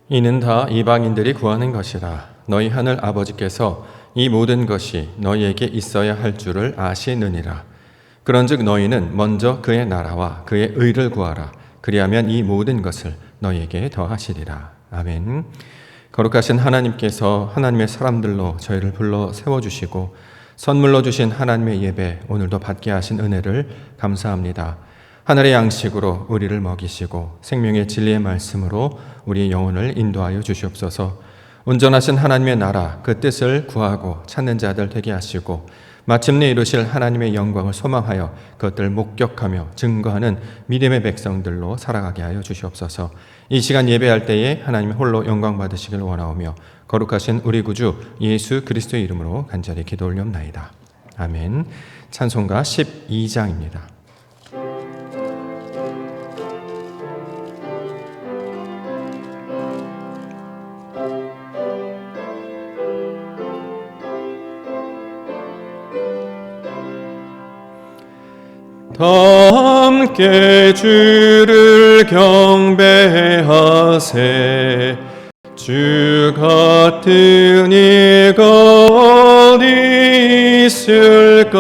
이는 다 이방인들이 구하는 것이라. 너희 하늘 아버지께서 이 모든 것이 너희에게 있어야 할 줄을 아시느니라. 그런즉 너희는 먼저 그의 나라와 그의 의를 구하라. 그리하면 이 모든 것을 너희에게 더하시리라. 아멘. 거룩하신 하나님께서 하나님의 사람들로 저희를 불러 세워주시고 선물로 주신 하나님의 예배 오늘도 받게 하신 은혜를 감사합니다. 하늘의 양식으로 우리를 먹이시고 생명의 진리의 말씀으로 우리의 영혼을 인도하여 주시옵소서. 온전하신 하나님의 나라 그 뜻을 구하고 찾는 자들 되게 하시고 마침내 이루실 하나님의 영광을 소망하여 그것들을 목격하며 증거하는 믿음의 백성들로 살아가게 하여 주시옵소서. 이 시간 예배할 때에 하나님의 홀로 영광 받으시길 원하오며 거룩하신 우리 구주 예수 그리스도의 이름으로 간절히 기도 올리옵나이다. 아멘. 찬송가 12장입니다. 다 함께 주를 경배하세. 주 같은 이가 어디 있을까.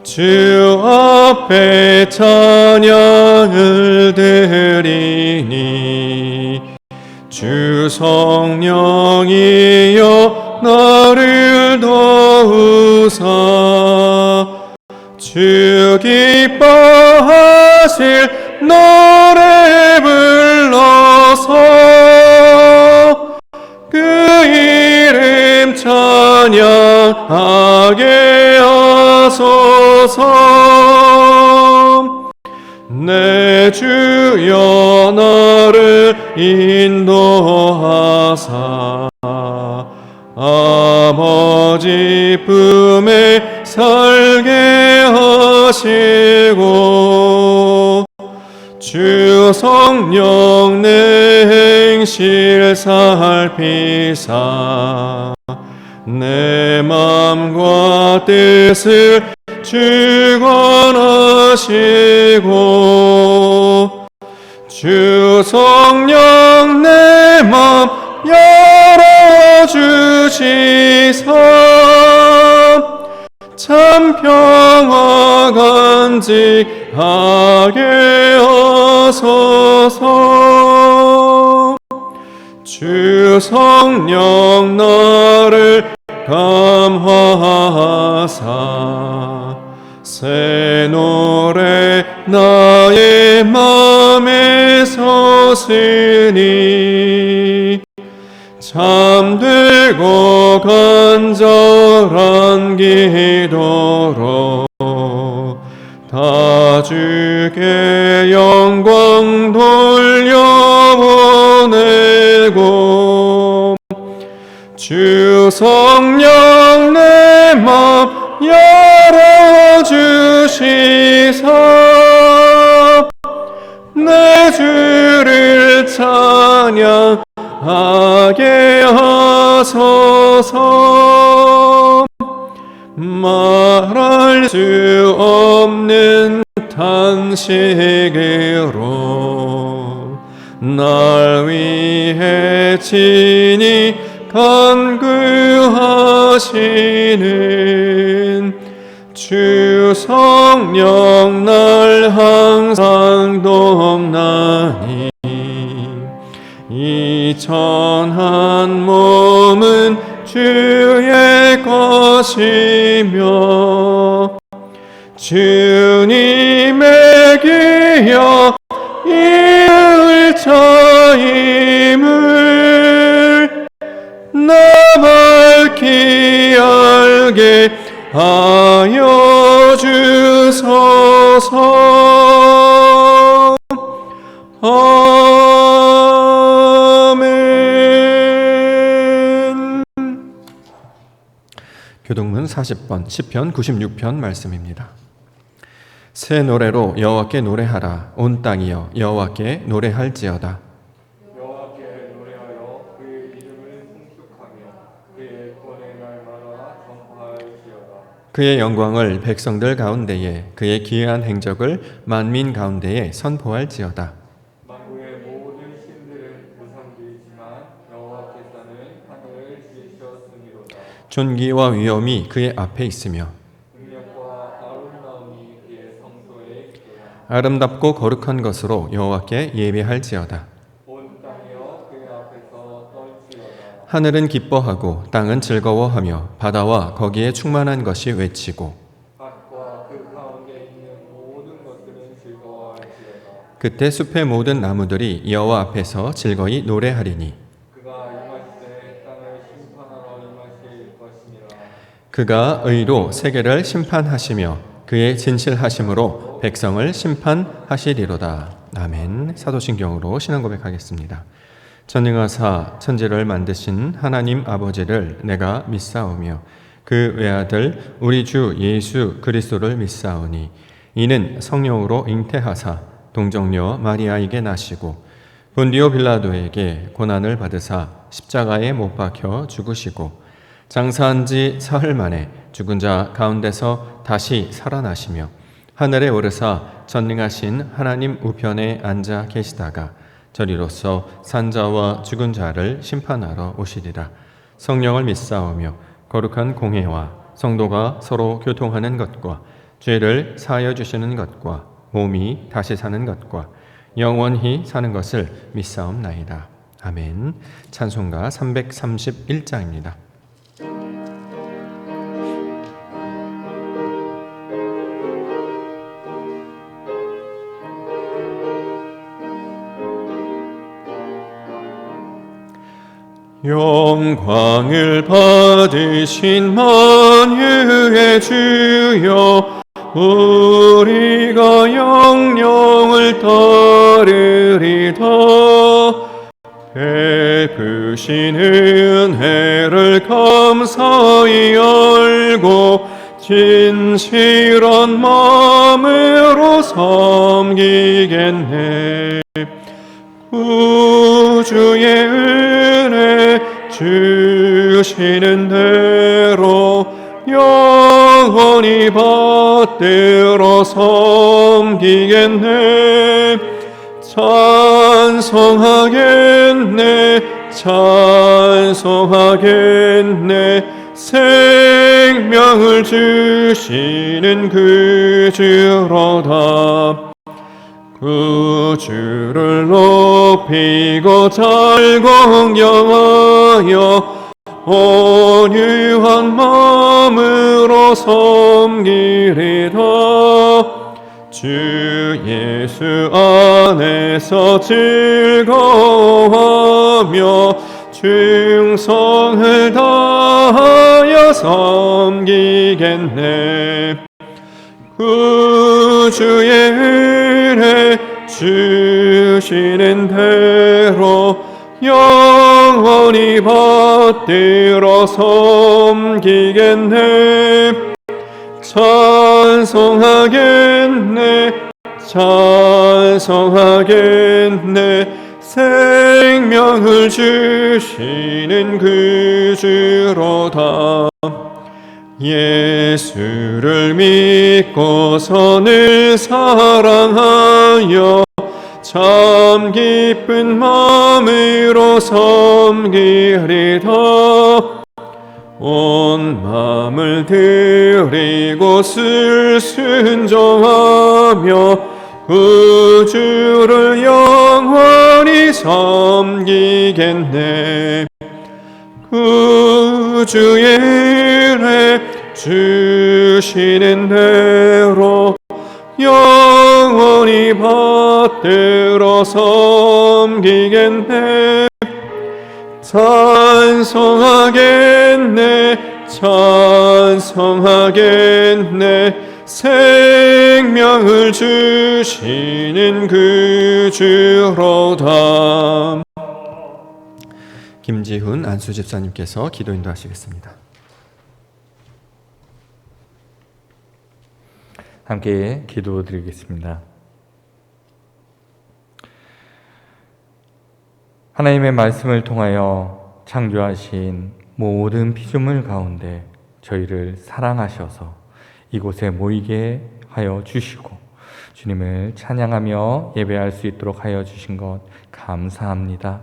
주 앞에 찬양을 드리니 주 성령이여 나를 도우사. 주 기뻐하실 노래 불러서 그 이름 찬양하게 하소서. 내 주여 나를 인도하사 아버지 품에 살게 하시고 주 성령 내 행실 살피사 내 맘과 뜻을 주관하시고 주 성령 내 맘 열어주시사 참 평화 간직하게 하소서. 주 성령 나를 감화하사 새 노래 나의 맘에 솟으니 잠들고 간절한 기도로 다 주께 영광 돌려보내고 주 성령 내 맘 열어주시사 내 주를 찬양 하게 하소서. 말할 수 없는 탄식으로 날 위해 친히 간구하시는 주 성령 날 항상 돕나니 이 천한 몸은 주의 것이며 주님의 기여 이을 자임을 나 밝히 알게 하소서. 하여 주소서. 아멘. 교동문 40번 시편 96편 말씀입니다. 새 노래로 여호와께 노래하라. 온 땅이여 여호와께 노래할지어다. 여호와께 노래하여 그의 이름을 송축하며 그의 구원의 날마다 전파할지어다. 그의 영광을 백성들 가운데에 그의 기이한 행적을 만민 가운데에 선포할지어다. 만국의 모든 신들은 우상들이지만 여호와께서는 하늘을 지으셨으미로다. 존귀와 위엄이 그의 앞에 있으며 능력과 아름다움이 그의 성소에 있도다. 아름답고 거룩한 것으로 여호와께 예배할지어다. 온 땅이여 그의 앞에서 떨지어다. 하늘은 기뻐하고 땅은 즐거워하며 바다와 거기에 충만한 것이 외치고 밭과 그 가운데 있는 모든 것들은 즐거워할지어다. 그때 숲의 모든 나무들이 여호와 앞에서 즐거이 노래하리니 그가 임하실 때 땅을 심판하러 임하실 것이니라. 그가 의로 세계를 심판하시며 그의 진실하심으로 백성을 심판하시리로다. 아멘. 사도신경으로 신앙 고백하겠습니다. 전능하사 천지를 만드신 하나님 아버지를 내가 믿사오며 그 외아들 우리 주 예수 그리스도를 믿사오니 이는 성령으로 잉태하사 동정녀 마리아에게 나시고 본디오 빌라도에게 고난을 받으사 십자가에 못 박혀 죽으시고 장사한 지 사흘 만에 죽은 자 가운데서 다시 살아나시며 하늘에 오르사 전능하신 하나님 우편에 앉아 계시다가 저리로서 산자와 죽은 자를 심판하러 오시리라. 성령을 믿사오며 거룩한 공회와 성도가 서로 교통하는 것과 죄를 사하여 주시는 것과 몸이 다시 사는 것과 영원히 사는 것을 믿사옵나이다. 아멘. 찬송가 331장입니다. 영광을 받으신 만유의 주여 우리가 영령을 따르리다. 베푸신 은혜를 감사히 알고 진실한 마음으로 섬기겠네. 구주의 은혜 주시는 대로 영원히 받들어 섬기겠네. 찬송하겠네 찬송하겠네. 생명을 주시는 그 주로다. 구주를 높이고 잘 공경하여 온유한 마음으로 섬기리다. 주 예수 안에서 즐거워하며 충성을 다하여 섬기겠네. 구주의 은혜 주시는 대로 영원히 받들어 섬기겠네. 찬송하겠네 찬송하겠네. 생명을 주시는 그 주로다. 예수를 믿고서 늘 사랑하여 참 기쁜 마음으로 섬기리다. 온 마음을 드리고 순종하며 구주를 영원히 섬기겠네. 구주의 은혜 주시는 대로 영원히 받들어 섬기겠네. 찬송하겠네 찬송하겠네. 생명을 주시는 그 주로다. 김지훈 안수 집사님께서 기도 인도하시겠습니다. 함께 기도드리겠습니다. 하나님의 말씀을 통하여 창조하신 모든 피조물 가운데 저희를 사랑하셔서 이곳에 모이게 하여 주시고 주님을 찬양하며 예배할 수 있도록 하여 주신 것 감사합니다.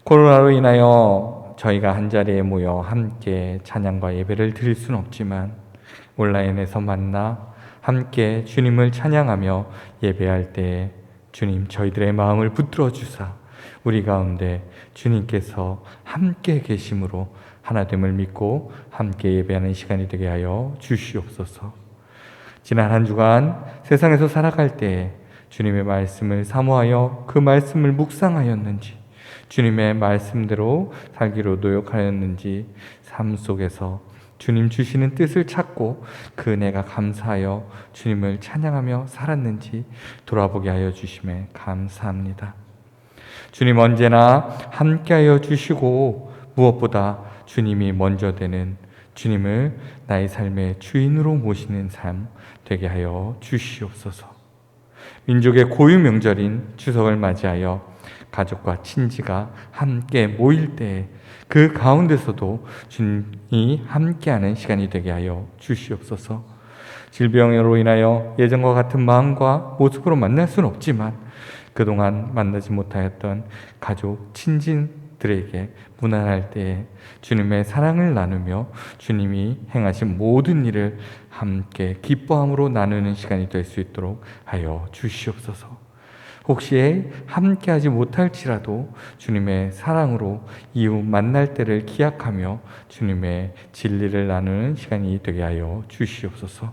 코로나로 인하여 저희가 한자리에 모여 함께 찬양과 예배를 드릴 수는 없지만 온라인에서 만나 함께 주님을 찬양하며 예배할 때 주님 저희들의 마음을 붙들어 주사 우리 가운데 주님께서 함께 계심으로 하나됨을 믿고 함께 예배하는 시간이 되게 하여 주시옵소서. 지난 한 주간 세상에서 살아갈 때 주님의 말씀을 사모하여 그 말씀을 묵상하였는지 주님의 말씀대로 살기로 노력하였는지 삶 속에서 주님 주시는 뜻을 찾고 그 은혜가 감사하여 주님을 찬양하며 살았는지 돌아보게 하여 주심에 감사합니다. 주님 언제나 함께하여 주시고 무엇보다 주님이 먼저 되는 주님을 나의 삶의 주인으로 모시는 삶 되게 하여 주시옵소서. 민족의 고유 명절인 추석을 맞이하여 가족과 친지가 함께 모일 때 그 가운데서도 주님이 함께하는 시간이 되게 하여 주시옵소서. 질병으로 인하여 예전과 같은 마음과 모습으로 만날 수는 없지만 그동안 만나지 못하였던 가족, 친진들에게 무난할 때에 주님의 사랑을 나누며 주님이 행하신 모든 일을 함께 기뻐함으로 나누는 시간이 될 수 있도록 하여 주시옵소서. 혹시 함께하지 못할지라도 주님의 사랑으로 이웃 만날 때를 기약하며 주님의 진리를 나누는 시간이 되게 하여 주시옵소서.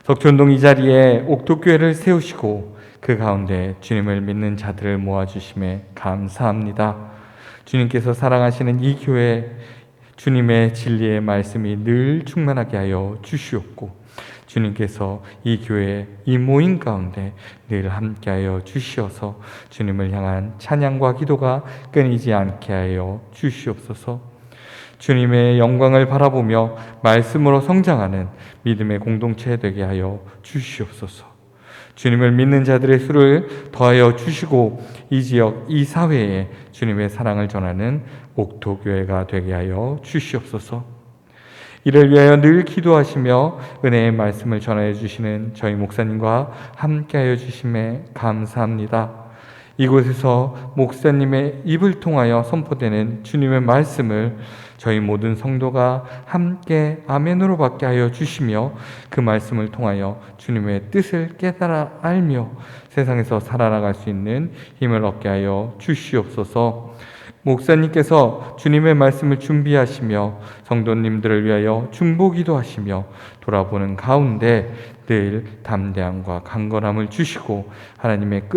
석촌동 이 자리에 옥토교회를 세우시고 그 가운데 주님을 믿는 자들을 모아주심에 감사합니다. 주님께서 사랑하시는 이 교회 주님의 진리의 말씀이 늘 충만하게 하여 주시옵고 주님께서 이 교회 이 모임 가운데 늘 함께하여 주시어서 주님을 향한 찬양과 기도가 끊이지 않게 하여 주시옵소서. 주님의 영광을 바라보며 말씀으로 성장하는 믿음의 공동체 되게 하여 주시옵소서. 주님을 믿는 자들의 수를 더하여 주시고 이 지역, 이 사회에 주님의 사랑을 전하는 옥토교회가 되게 하여 주시옵소서. 이를 위하여 늘 기도하시며 은혜의 말씀을 전하여 주시는 저희 목사님과 함께하여 주심에 감사합니다. 이곳에서 목사님의 입을 통하여 선포되는 주님의 말씀을 저희 모든 성도가 함께 아멘으로 받게 하여 주시며 그 말씀을 통하여 주님의 뜻을 깨달아 알며 세상에서 살아나갈 수 있는 힘을 얻게 하여 주시옵소서. 목사님께서 주님의 말씀을 준비하시며 성도님들을 위하여 중보기도 하시며 돌아보는 가운데 늘 담대함과 강건함을 주시고 하나님의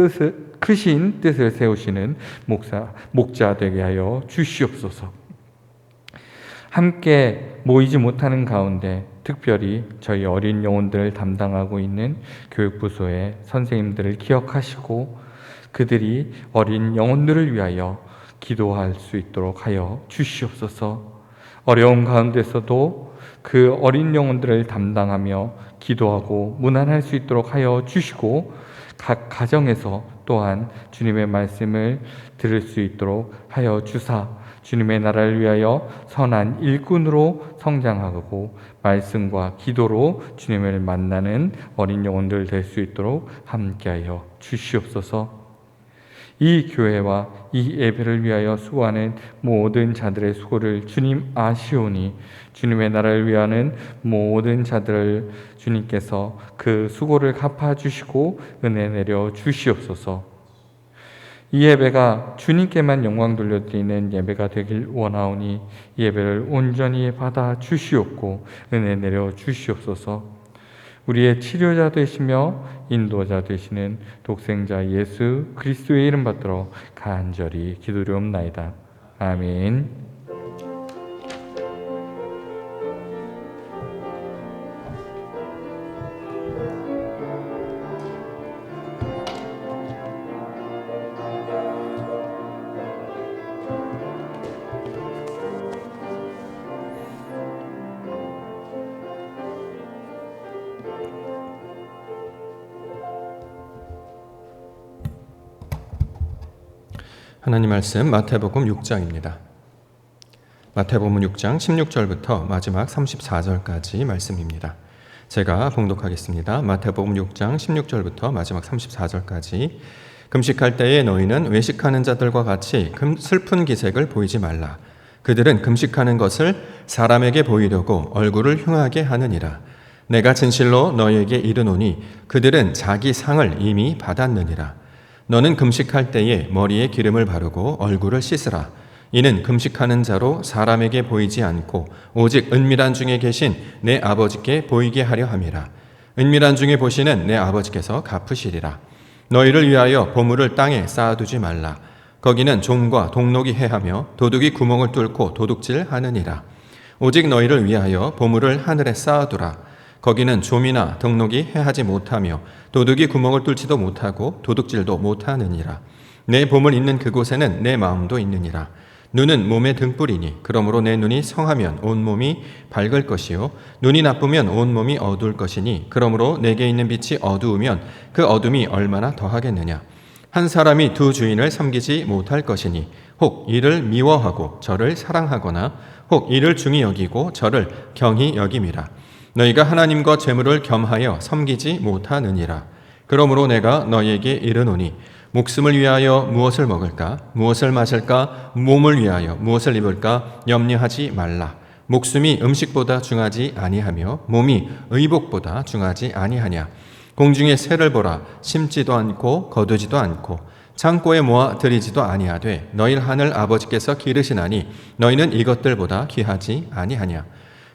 크신 뜻을 세우시는 목자 되게 하여 주시옵소서. 함께 모이지 못하는 가운데 특별히 저희 어린 영혼들을 담당하고 있는 교육부소의 선생님들을 기억하시고 그들이 어린 영혼들을 위하여 기도할 수 있도록 하여 주시옵소서. 어려운 가운데서도 그 어린 영혼들을 담당하며 기도하고 문안할 수 있도록 하여 주시고 각 가정에서 또한 주님의 말씀을 들을 수 있도록 하여 주사 주님의 나라를 위하여 선한 일꾼으로 성장하고 말씀과 기도로 주님을 만나는 어린 영혼들 될 수 있도록 함께하여 주시옵소서. 이 교회와 이 예배를 위하여 수고하는 모든 자들의 수고를 주님 아시오니 주님의 나라를 위하는 모든 자들을 주님께서 그 수고를 갚아주시고 은혜 내려 주시옵소서. 이 예배가 주님께만 영광 돌려드리는 예배가 되길 원하오니 이 예배를 온전히 받아 주시옵고 은혜 내려 주시옵소서. 우리의 치료자 되시며 인도자 되시는 독생자 예수 그리스도의 이름 받들어 간절히 기도드리옵나이다. 아멘. 하나님 말씀 마태복음 6장입니다. 마태복음 6장 16절부터 마지막 34절까지 말씀입니다. 제가 봉독하겠습니다. 마태복음 6장 16절부터 마지막 34절까지. 금식할 때에 너희는 외식하는 자들과 같이 슬픈 기색을 보이지 말라. 그들은 금식하는 것을 사람에게 보이려고 얼굴을 흉하게 하느니라. 내가 진실로 너희에게 이르노니 그들은 자기 상을 이미 받았느니라. 너는 금식할 때에 머리에 기름을 바르고 얼굴을 씻으라. 이는 금식하는 자로 사람에게 보이지 않고 오직 은밀한 중에 계신 내 아버지께 보이게 하려 함이라. 은밀한 중에 보시는 내 아버지께서 갚으시리라. 너희를 위하여 보물을 땅에 쌓아두지 말라. 거기는 종과 동록이 해하며 도둑이 구멍을 뚫고 도둑질하느니라. 오직 너희를 위하여 보물을 하늘에 쌓아두라. 거기는 좀이나 등록이 해하지 못하며 도둑이 구멍을 뚫지도 못하고 도둑질도 못하느니라. 내 보물 있는 그곳에는 내 마음도 있느니라. 눈은 몸의 등불이니 그러므로 내 눈이 성하면 온 몸이 밝을 것이요 눈이 나쁘면 온 몸이 어두울 것이니 그러므로 내게 있는 빛이 어두우면 그 어둠이 얼마나 더하겠느냐. 한 사람이 두 주인을 섬기지 못할 것이니 혹 이를 미워하고 저를 사랑하거나 혹 이를 중히 여기고 저를 경히 여김이라. 너희가 하나님과 재물을 겸하여 섬기지 못하느니라. 그러므로 내가 너희에게 이르노니 목숨을 위하여 무엇을 먹을까 무엇을 마실까 몸을 위하여 무엇을 입을까 염려하지 말라. 목숨이 음식보다 중하지 아니하며 몸이 의복보다 중하지 아니하냐. 공중의 새를 보라. 심지도 않고 거두지도 않고 창고에 모아 들이지도 아니하되 너희 하늘 아버지께서 기르시나니 너희는 이것들보다 귀하지 아니하냐.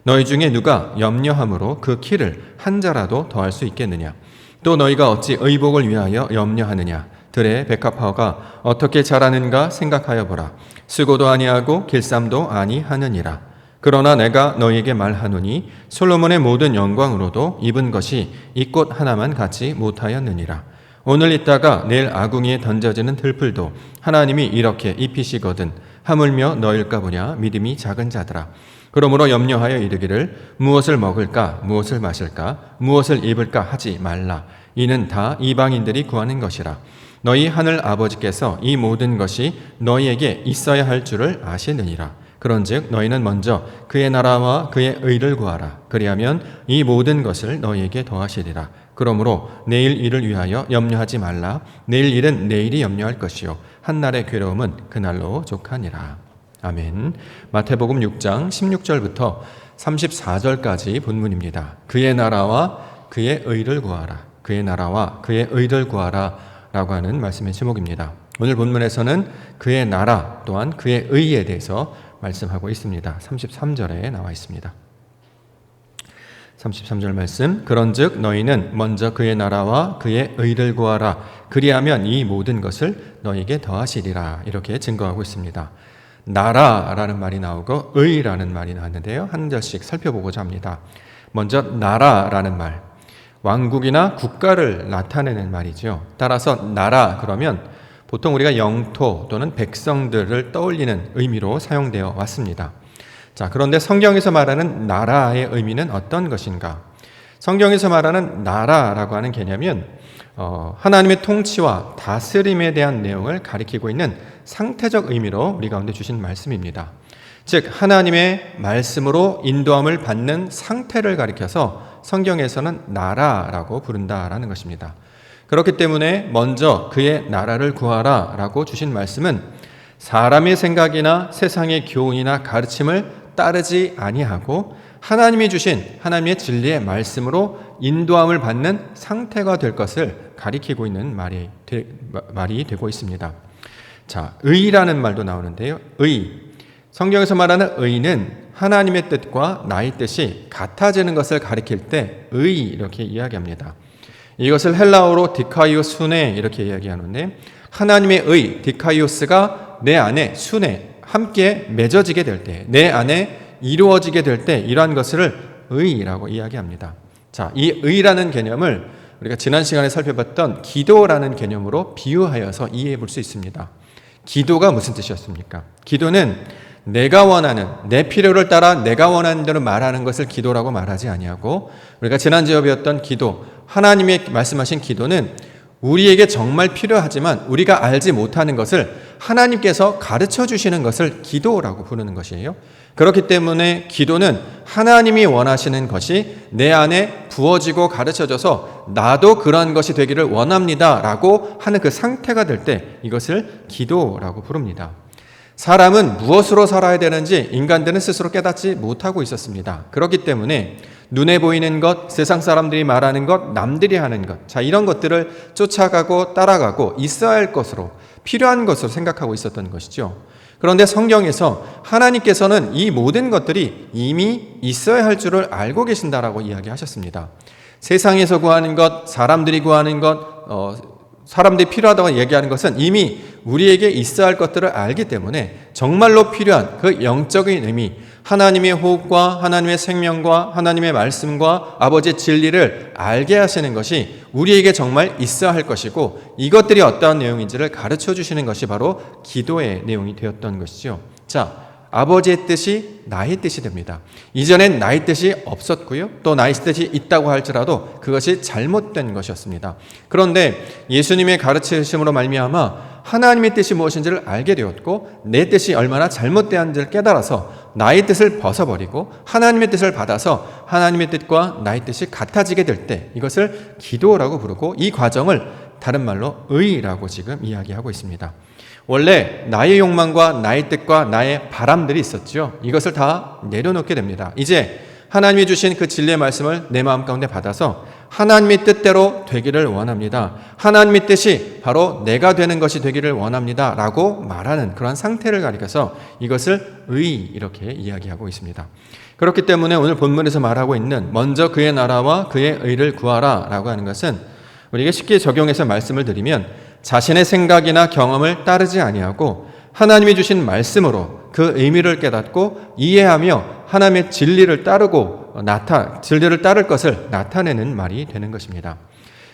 너희 중에 누가 염려함으로 그 키를 한 자라도 더할 수 있겠느냐. 또 너희가 어찌 의복을 위하여 염려하느냐. 들의 백합화가 어떻게 자라는가 생각하여 보라. 쓰고도 아니하고 길쌈도 아니하느니라. 그러나 내가 너희에게 말하노니 솔로몬의 모든 영광으로도 입은 것이 이 꽃 하나만 갖지 못하였느니라. 오늘 있다가 내일 아궁이에 던져지는 들풀도 하나님이 이렇게 입히시거든 하물며 너일까 보냐 믿음이 작은 자들아. 그러므로 염려하여 이르기를 무엇을 먹을까 무엇을 마실까 무엇을 입을까 하지 말라. 이는 다 이방인들이 구하는 것이라. 너희 하늘 아버지께서 이 모든 것이 너희에게 있어야 할 줄을 아시느니라. 그런즉 너희는 먼저 그의 나라와 그의 의를 구하라. 그리하면 이 모든 것을 너희에게 더하시리라. 그러므로 내일 일을 위하여 염려하지 말라. 내일 일은 내일이 염려할 것이요 한날의 괴로움은 그날로 족하니라. 아멘. 마태복음 6장 16절부터 34절까지 본문입니다. 그의 나라와 그의 의를 구하라. 그의 나라와 그의 의를 구하라 라고 하는 말씀의 제목입니다. 오늘 본문에서는 그의 나라 또한 그의 의에 대해서 말씀하고 있습니다. 33절에 나와 있습니다. 33절 말씀. 그런즉 너희는 먼저 그의 나라와 그의 의를 구하라. 그리하면 이 모든 것을 너희에게 더하시리라. 이렇게 증거하고 있습니다. 나라라는 말이 나오고 의라는 말이 나왔는데요. 한 절씩 살펴보고자 합니다. 먼저 나라라는 말, 왕국이나 국가를 나타내는 말이죠. 따라서 나라 그러면 보통 우리가 영토 또는 백성들을 떠올리는 의미로 사용되어 왔습니다. 자, 그런데 성경에서 말하는 나라의 의미는 어떤 것인가? 성경에서 말하는 나라라고 하는 개념은 하나님의 통치와 다스림에 대한 내용을 가리키고 있는 상태적 의미로 우리 가운데 주신 말씀입니다. 즉 하나님의 말씀으로 인도함을 받는 상태를 가리켜서 성경에서는 나라라고 부른다라는 것입니다. 그렇기 때문에 먼저 그의 나라를 구하라 라고 주신 말씀은 사람의 생각이나 세상의 교훈이나 가르침을 따르지 아니하고 하나님이 주신 하나님의 진리의 말씀으로 인도함을 받는 상태가 될 것을 가리키고 있는 말이 되고 있습니다. 자, 의라는 말도 나오는데요. 의. 성경에서 말하는 의는 하나님의 뜻과 나의 뜻이 같아지는 것을 가리킬 때 의 이렇게 이야기합니다. 이것을 헬라어로 디카이오스네 이렇게 이야기하는데 하나님의 의, 디카이오스가 내 안에 순에 함께 맺어지게 될 때, 내 안에 이루어지게 될 때 이러한 것을 의라고 이야기합니다. 자, 이 의라는 개념을 우리가 지난 시간에 살펴봤던 기도라는 개념으로 비유하여서 이해해 볼 수 있습니다. 기도가 무슨 뜻이었습니까? 기도는 내가 원하는 내 필요를 따라 내가 원하는 대로 말하는 것을 기도라고 말하지 아니하고 우리가 지난주에 배웠던 기도, 하나님의 말씀하신 기도는 우리에게 정말 필요하지만 우리가 알지 못하는 것을 하나님께서 가르쳐 주시는 것을 기도라고 부르는 것이에요. 그렇기 때문에 기도는 하나님이 원하시는 것이 내 안에 부어지고 가르쳐져서 나도 그런 것이 되기를 원합니다 라고 하는 그 상태가 될 때 이것을 기도라고 부릅니다. 사람은 무엇으로 살아야 되는지 인간들은 스스로 깨닫지 못하고 있었습니다. 그렇기 때문에 눈에 보이는 것, 세상 사람들이 말하는 것, 남들이 하는 것, 자, 이런 것들을 쫓아가고 따라가고 있어야 할 것으로, 필요한 것으로 생각하고 있었던 것이죠. 그런데 성경에서 하나님께서는 이 모든 것들이 이미 있어야 할 줄을 알고 계신다라고 이야기하셨습니다. 세상에서 구하는 것, 사람들이 구하는 것, 사람들이 필요하다고 얘기하는 것은 이미 우리에게 있어야 할 것들을 알기 때문에 정말로 필요한 그 영적인 의미, 하나님의 호흡과 하나님의 생명과 하나님의 말씀과 아버지의 진리를 알게 하시는 것이 우리에게 정말 있어야 할 것이고 이것들이 어떠한 내용인지를 가르쳐 주시는 것이 바로 기도의 내용이 되었던 것이죠. 자, 아버지의 뜻이 나의 뜻이 됩니다. 이전엔 나의 뜻이 없었고요. 또 나의 뜻이 있다고 할지라도 그것이 잘못된 것이었습니다. 그런데 예수님의 가르치심으로 말미암아 하나님의 뜻이 무엇인지를 알게 되었고 내 뜻이 얼마나 잘못되었는지를 깨달아서 나의 뜻을 벗어버리고 하나님의 뜻을 받아서 하나님의 뜻과 나의 뜻이 같아지게 될 때 이것을 기도라고 부르고 이 과정을 다른 말로 의라고 지금 이야기하고 있습니다. 원래 나의 욕망과 나의 뜻과 나의 바람들이 있었죠. 이것을 다 내려놓게 됩니다. 이제 하나님이 주신 그 진리의 말씀을 내 마음 가운데 받아서 하나님의 뜻대로 되기를 원합니다. 하나님의 뜻이 바로 내가 되는 것이 되기를 원합니다. 라고 말하는 그런 상태를 가리켜서 이것을 의 이렇게 이야기하고 있습니다. 그렇기 때문에 오늘 본문에서 말하고 있는 먼저 그의 나라와 그의 의를 구하라 라고 하는 것은 우리에게 쉽게 적용해서 말씀을 드리면 자신의 생각이나 경험을 따르지 아니하고 하나님이 주신 말씀으로 그 의미를 깨닫고 이해하며 하나님의 진리를 따르고 진리를 따를 것을 나타내는 말이 되는 것입니다.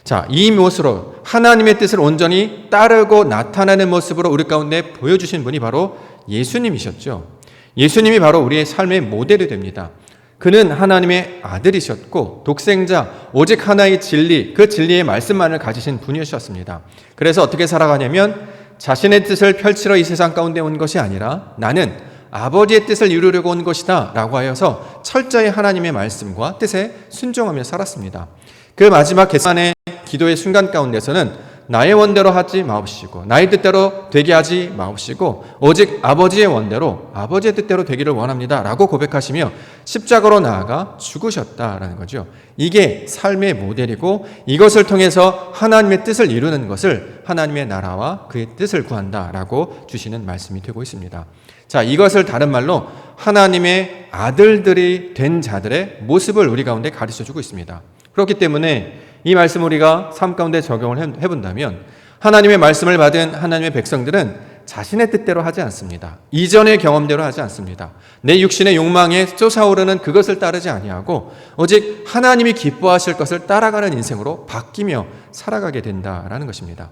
자, 이 모습으로 하나님의 뜻을 온전히 따르고 나타내는 모습으로 우리 가운데 보여주신 분이 바로 예수님이셨죠. 예수님이 바로 우리의 삶의 모델이 됩니다. 그는 하나님의 아들이셨고 독생자 오직 하나의 진리, 그 진리의 말씀만을 가지신 분이셨습니다. 그래서 어떻게 살아가냐면 자신의 뜻을 펼치러 이 세상 가운데 온 것이 아니라 나는 아버지의 뜻을 이루려고 온 것이다 라고 하여서 철저히 하나님의 말씀과 뜻에 순종하며 살았습니다. 그 마지막 겟세마네 기도의 순간 가운데서는 나의 원대로 하지 마옵시고 나의 뜻대로 되게 하지 마옵시고 오직 아버지의 원대로 아버지의 뜻대로 되기를 원합니다 라고 고백하시며 십자가로 나아가 죽으셨다라는 거죠. 이게 삶의 모델이고 이것을 통해서 하나님의 뜻을 이루는 것을 하나님의 나라와 그의 뜻을 구한다라고 주시는 말씀이 되고 있습니다. 자, 이것을 다른 말로 하나님의 아들들이 된 자들의 모습을 우리 가운데 가르쳐주고 있습니다. 그렇기 때문에 이 말씀 우리가 삶 가운데 적용을 해본다면 하나님의 말씀을 받은 하나님의 백성들은 자신의 뜻대로 하지 않습니다. 이전의 경험대로 하지 않습니다. 내 육신의 욕망에 솟아오르는 그것을 따르지 아니하고 오직 하나님이 기뻐하실 것을 따라가는 인생으로 바뀌며 살아가게 된다라는 것입니다.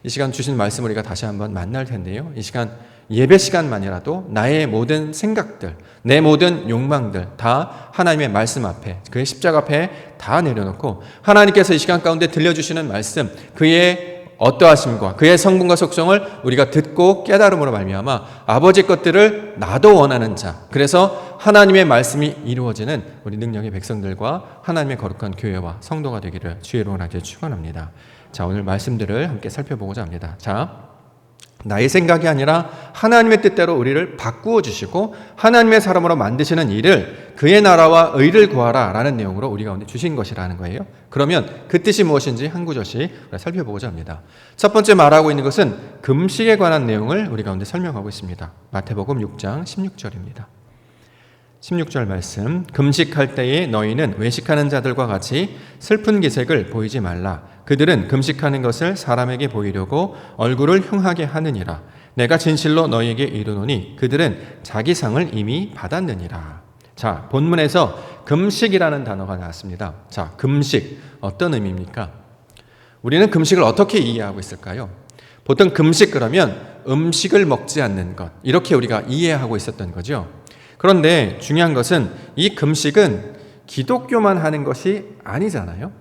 이 시간 주신 말씀 우리가 다시 한번 만날 텐데요. 이 시간 예배 시간만이라도 나의 모든 생각들, 내 모든 욕망들 다 하나님의 말씀 앞에, 그의 십자가 앞에 다 내려놓고 하나님께서 이 시간 가운데 들려주시는 말씀, 그의 어떠하심과 그의 성분과 속성을 우리가 듣고 깨달음으로 말미암아 아버지 것들을 나도 원하는 자, 그래서 하나님의 말씀이 이루어지는 우리 능력의 백성들과 하나님의 거룩한 교회와 성도가 되기를 주의 이름으로 축원합니다. 자, 오늘 말씀들을 함께 살펴보고자 합니다. 자, 나의 생각이 아니라 하나님의 뜻대로 우리를 바꾸어 주시고 하나님의 사람으로 만드시는 일을 그의 나라와 의를 구하라 라는 내용으로 우리 가운데 주신 것이라는 거예요. 그러면 그 뜻이 무엇인지 한 구절씩 살펴보고자 합니다. 첫 번째 말하고 있는 것은 금식에 관한 내용을 우리 가운데 설명하고 있습니다. 마태복음 6장 16절입니다. 16절 말씀, 금식할 때에 너희는 외식하는 자들과 같이 슬픈 기색을 보이지 말라. 그들은 금식하는 것을 사람에게 보이려고 얼굴을 흉하게 하느니라. 내가 진실로 너희에게 이르노니 그들은 자기 상을 이미 받았느니라. 자, 본문에서 금식이라는 단어가 나왔습니다. 자, 금식 어떤 의미입니까? 우리는 금식을 어떻게 이해하고 있을까요? 보통 금식 그러면 음식을 먹지 않는 것, 이렇게 우리가 이해하고 있었던 거죠. 그런데 중요한 것은 이 금식은 기독교만 하는 것이 아니잖아요.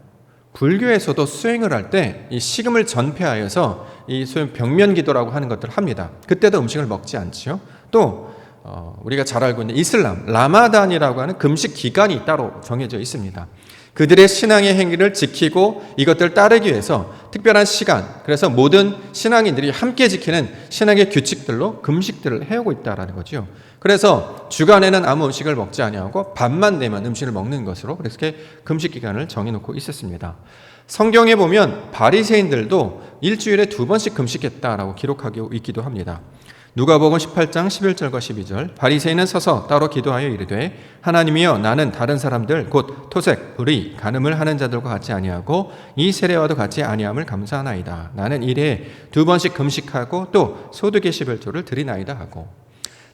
불교에서도 수행을 할 때 이 식음을 전폐하여서 이 소위 벽면 기도라고 하는 것들을 합니다. 그때도 음식을 먹지 않지요. 또 우리가 잘 알고 있는 이슬람 라마단이라고 하는 금식 기간이 따로 정해져 있습니다. 그들의 신앙의 행위를 지키고 이것들을 따르기 위해서 특별한 시간, 그래서 모든 신앙인들이 함께 지키는 신앙의 규칙들로 금식들을 해오고 있다라는 거죠. 그래서 주간에는 아무 음식을 먹지 아니하고 밤만 되면 음식을 먹는 것으로 그렇게 금식 기간을 정해놓고 있었습니다. 성경에 보면 바리새인들도 일주일에 2번씩 금식했다라고 기록하고 있기도 합니다. 누가복음 18장 11절과 12절 바리새인은 서서 따로 기도하여 이르되 하나님이여 나는 다른 사람들 곧 토색, 불의, 간음을 하는 자들과 같이 아니하고 이 세례와도 같이 아니함을 감사하나이다. 나는 일에 2번씩 금식하고 또 소득의 11조를 드리나이다 하고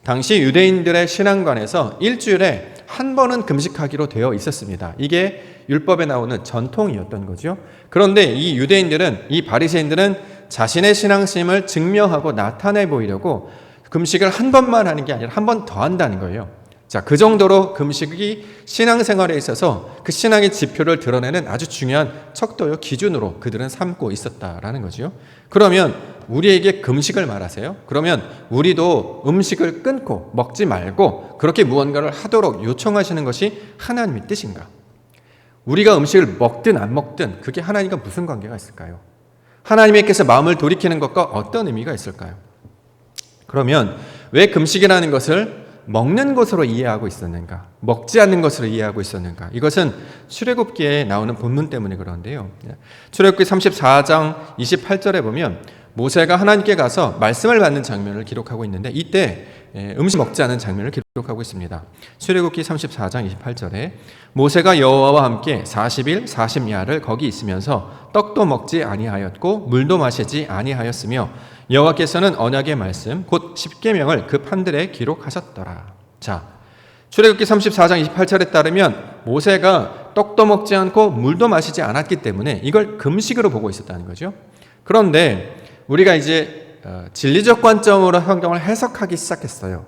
당시 유대인들의 신앙관에서 일주일에 한 번은 금식하기로 되어 있었습니다. 이게 율법에 나오는 전통이었던 거죠. 그런데 이 유대인들은, 이 바리새인들은 자신의 신앙심을 증명하고 나타내 보이려고 금식을 한 번만 하는 게 아니라 한 번 더 한다는 거예요. 자, 그 정도로 금식이 신앙생활에 있어서 그 신앙의 지표를 드러내는 아주 중요한 척도요 기준으로 그들은 삼고 있었다라는 거죠. 그러면 우리에게 금식을 말하세요? 그러면 우리도 음식을 끊고 먹지 말고 그렇게 무언가를 하도록 요청하시는 것이 하나님의 뜻인가? 우리가 음식을 먹든 안 먹든 그게 하나님과 무슨 관계가 있을까요? 하나님께서 마음을 돌이키는 것과 어떤 의미가 있을까요? 그러면 왜 금식이라는 것을 먹는 것으로 이해하고 있었는가? 먹지 않는 것으로 이해하고 있었는가? 이것은 출애굽기에 나오는 본문 때문에 그런데요. 출애굽기 34장 28절에 보면 모세가 하나님께 가서 말씀을 받는 장면을 기록하고 있는데 이때 음식 먹지 않은 장면을 기록하고 있습니다. 출애굽기 34장 28절에 모세가 여호와와 함께 40일 40야를 거기 있으면서 떡도 먹지 아니하였고 물도 마시지 아니하였으며 여호와께서는 언약의 말씀 곧 십계명을 그 판들에 기록하셨더라. 자, 출애굽기 34장 28절에 따르면 모세가 떡도 먹지 않고 물도 마시지 않았기 때문에 이걸 금식으로 보고 있었다는 거죠. 그런데 우리가 이제 진리적 관점으로 성경을 해석하기 시작했어요.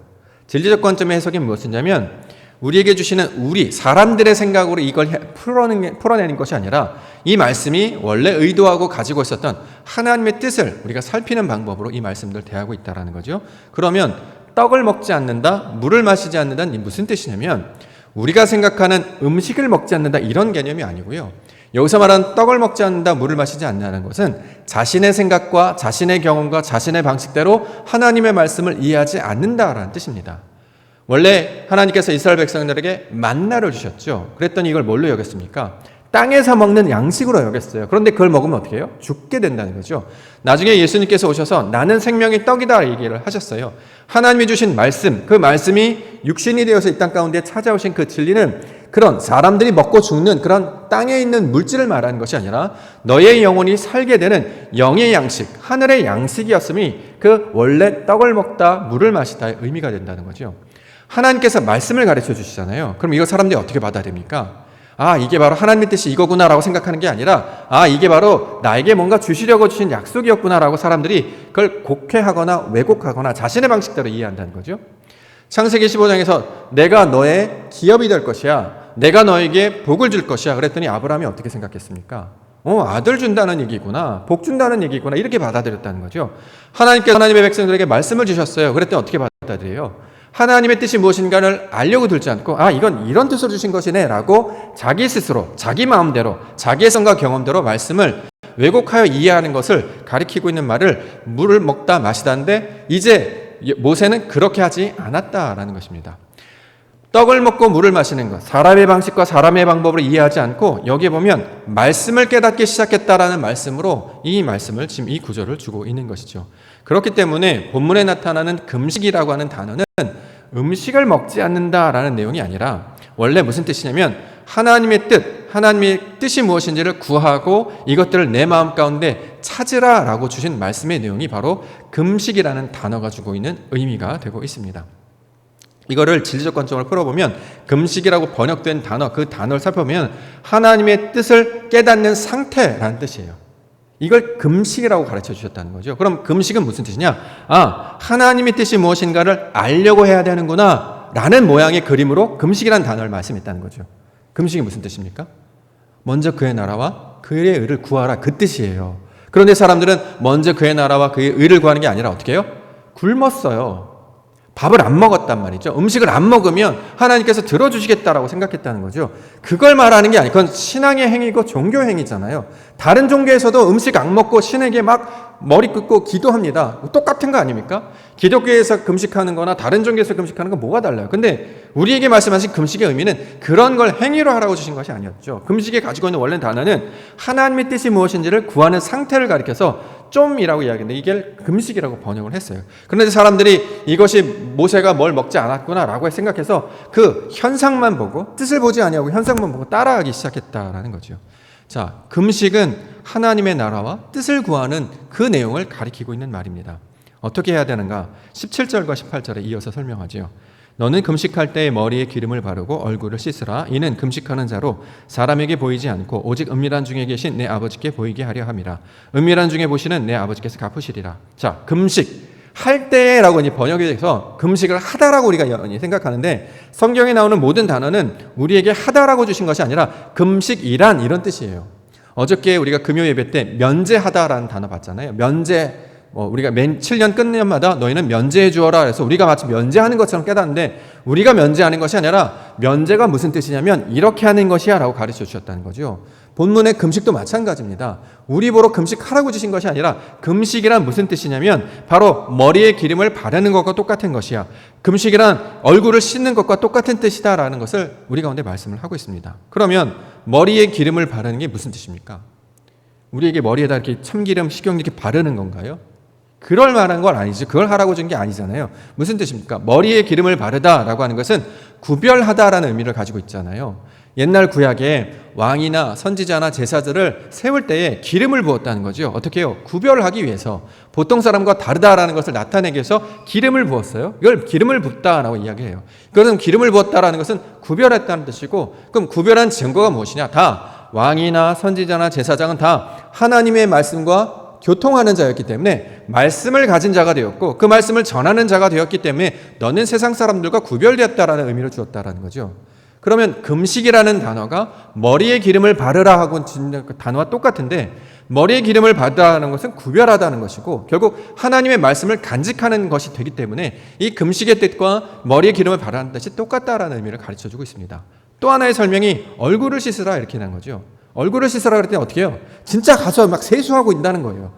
진리적 관점의 해석이 무엇이냐면 우리에게 주시는 우리 사람들의 생각으로 이걸 풀어내는 것이 아니라 이 말씀이 원래 의도하고 가지고 있었던 하나님의 뜻을 우리가 살피는 방법으로 이 말씀들을 대하고 있다는 거죠. 그러면 떡을 먹지 않는다, 물을 마시지 않는다는 무슨 뜻이냐면 우리가 생각하는 음식을 먹지 않는다 이런 개념이 아니고요. 여기서 말하는 떡을 먹지 않는다, 물을 마시지 않는다는 것은 자신의 생각과 자신의 경험과 자신의 방식대로 하나님의 말씀을 이해하지 않는다라는 뜻입니다. 원래 하나님께서 이스라엘 백성들에게 만나를 주셨죠. 그랬더니 이걸 뭘로 여겼습니까? 땅에서 먹는 양식으로 여겼어요. 그런데 그걸 먹으면 어떻게 해요? 죽게 된다는 거죠. 나중에 예수님께서 오셔서 나는 생명의 떡이다 얘기를 하셨어요. 하나님이 주신 말씀, 그 말씀이 육신이 되어서 이 땅 가운데 찾아오신 그 진리는 그런 사람들이 먹고 죽는 그런 땅에 있는 물질을 말하는 것이 아니라 너의 영혼이 살게 되는 영의 양식, 하늘의 양식이었음이 그 원래 떡을 먹다 물을 마시다의 의미가 된다는 거죠. 하나님께서 말씀을 가르쳐 주시잖아요. 그럼 이거 사람들이 어떻게 받아들입니까? 아, 이게 바로 하나님의 뜻이 이거구나라고 생각하는 게 아니라 아, 이게 바로 나에게 뭔가 주시려고 주신 약속이었구나라고 사람들이 그걸 곡해하거나 왜곡하거나 자신의 방식대로 이해한다는 거죠. 창세기 15장에서 내가 너의 기업이 될 것이야. 내가 너에게 복을 줄 것이야. 그랬더니 아브라함이 어떻게 생각했습니까? 아들 준다는 얘기구나. 복 준다는 얘기구나. 이렇게 받아들였다는 거죠. 하나님께서 하나님의 백성들에게 말씀을 주셨어요. 그랬더니 어떻게 받아들여요? 하나님의 뜻이 무엇인가를 알려고 들지 않고 아, 이건 이런 뜻으로 주신 것이네 라고 자기 스스로 자기 마음대로 자기의 성과 경험대로 말씀을 왜곡하여 이해하는 것을 가리키고 있는 말을 물을 먹다 마시다인데 이제 모세는 그렇게 하지 않았다라는 것입니다. 떡을 먹고 물을 마시는 것, 사람의 방식과 사람의 방법으로 이해하지 않고 여기에 보면 말씀을 깨닫기 시작했다라는 말씀으로 이 말씀을 지금 이 구절을 주고 있는 것이죠. 그렇기 때문에 본문에 나타나는 금식이라고 하는 단어는 음식을 먹지 않는다라는 내용이 아니라 원래 무슨 뜻이냐면 하나님의 뜻, 하나님의 뜻이 무엇인지를 구하고 이것들을 내 마음 가운데 찾으라라고 주신 말씀의 내용이 바로 금식이라는 단어가 주고 있는 의미가 되고 있습니다. 이거를 진리적 관점을 풀어보면 금식이라고 번역된 단어, 그 단어를 살펴보면 하나님의 뜻을 깨닫는 상태라는 뜻이에요. 이걸 금식이라고 가르쳐 주셨다는 거죠. 그럼 금식은 무슨 뜻이냐? 아, 하나님의 뜻이 무엇인가를 알려고 해야 되는구나 라는 모양의 그림으로 금식이라는 단어를 말씀했다는 거죠. 금식이 무슨 뜻입니까? 먼저 그의 나라와 그의 의를 구하라 그 뜻이에요. 그런데 사람들은 먼저 그의 나라와 그의 의를 구하는 게 아니라 어떻게 해요? 굶었어요. 밥을 안 먹었단 말이죠. 음식을 안 먹으면 하나님께서 들어주시겠다라고 생각했다는 거죠. 그걸 말하는 게 아니고 그건 신앙의 행위고 종교 행위잖아요. 다른 종교에서도 음식 안 먹고 신에게 막 머리 긋고 기도합니다. 똑같은 거 아닙니까? 기독교에서 금식하는 거나 다른 종교에서 금식하는 건 뭐가 달라요? 근데 우리에게 말씀하신 금식의 의미는 그런 걸 행위로 하라고 주신 것이 아니었죠. 금식이 가지고 있는 원래 단어는 하나님의 뜻이 무엇인지를 구하는 상태를 가리켜서 좀이라고 이야기했는데 이게 금식이라고 번역을 했어요. 그런데 사람들이 이것이 모세가 뭘 먹지 않았구나라고 생각해서 그 현상만 보고 뜻을 보지 아니하고 현상만 보고 따라하기 시작했다라는 거죠. 자, 금식은 하나님의 나라와 뜻을 구하는 그 내용을 가리키고 있는 말입니다. 어떻게 해야 되는가? 17절과 18절에 이어서 설명하지요. 너는 금식할 때 머리에 기름을 바르고 얼굴을 씻으라. 이는 금식하는 자로 사람에게 보이지 않고 오직 은밀한 중에 계신 내 아버지께 보이게 하려 함이라. 은밀한 중에 보시는 내 아버지께서 갚으시리라. 자, 금식 할 때라고 번역이 돼서 금식을 하다라고 우리가 생각하는데 성경에 나오는 모든 단어는 우리에게 하다라고 주신 것이 아니라 금식이란 이런 뜻이에요. 어저께 우리가 금요 예배 때 면제하다라는 단어 봤잖아요. 면제 우리가 7년 끝년마다 너희는 면제해 주어라 그래서 우리가 마치 면제하는 것처럼 깨닫는데 우리가 면제하는 것이 아니라 면제가 무슨 뜻이냐면 이렇게 하는 것이야 라고 가르쳐 주셨다는 거죠. 본문의 금식도 마찬가지입니다. 우리 보러 금식하라고 주신 것이 아니라 금식이란 무슨 뜻이냐면 바로 머리에 기름을 바르는 것과 똑같은 것이야. 금식이란 얼굴을 씻는 것과 똑같은 뜻이다라는 것을 우리 가운데 말씀을 하고 있습니다. 그러면 머리에 기름을 바르는 게 무슨 뜻입니까? 우리에게 머리에다 이렇게 참기름, 식용 이렇게 바르는 건가요? 그럴 만한 건 아니죠. 그걸 하라고 준 게 아니잖아요. 무슨 뜻입니까? 머리에 기름을 바르다라고 하는 것은 구별하다라는 의미를 가지고 있잖아요. 옛날 구약에 왕이나 선지자나 제사들을 세울 때에 기름을 부었다는 거죠. 어떻게 해요? 구별하기 위해서 보통 사람과 다르다라는 것을 나타내기 위해서 기름을 부었어요. 이걸 기름을 붓다라고 이야기해요. 그것은 기름을 부었다라는 것은 구별했다는 뜻이고 그럼 구별한 증거가 무엇이냐? 다 왕이나 선지자나 제사장은 다 하나님의 말씀과 교통하는 자였기 때문에 말씀을 가진 자가 되었고 그 말씀을 전하는 자가 되었기 때문에 너는 세상 사람들과 구별되었다라는 의미를 주었다라는 거죠. 그러면 금식이라는 단어가 머리에 기름을 바르라 하고 그 단어와 똑같은데 머리에 기름을 바르다는 것은 구별하다는 것이고 결국 하나님의 말씀을 간직하는 것이 되기 때문에 이 금식의 뜻과 머리에 기름을 바르는 뜻이 똑같다라는 의미를 가르쳐주고 있습니다. 또 하나의 설명이 얼굴을 씻으라 이렇게 난 거죠. 얼굴을 씻으라 그랬더니 어떻게 해요? 진짜 가서 막 세수하고 있다는 거예요.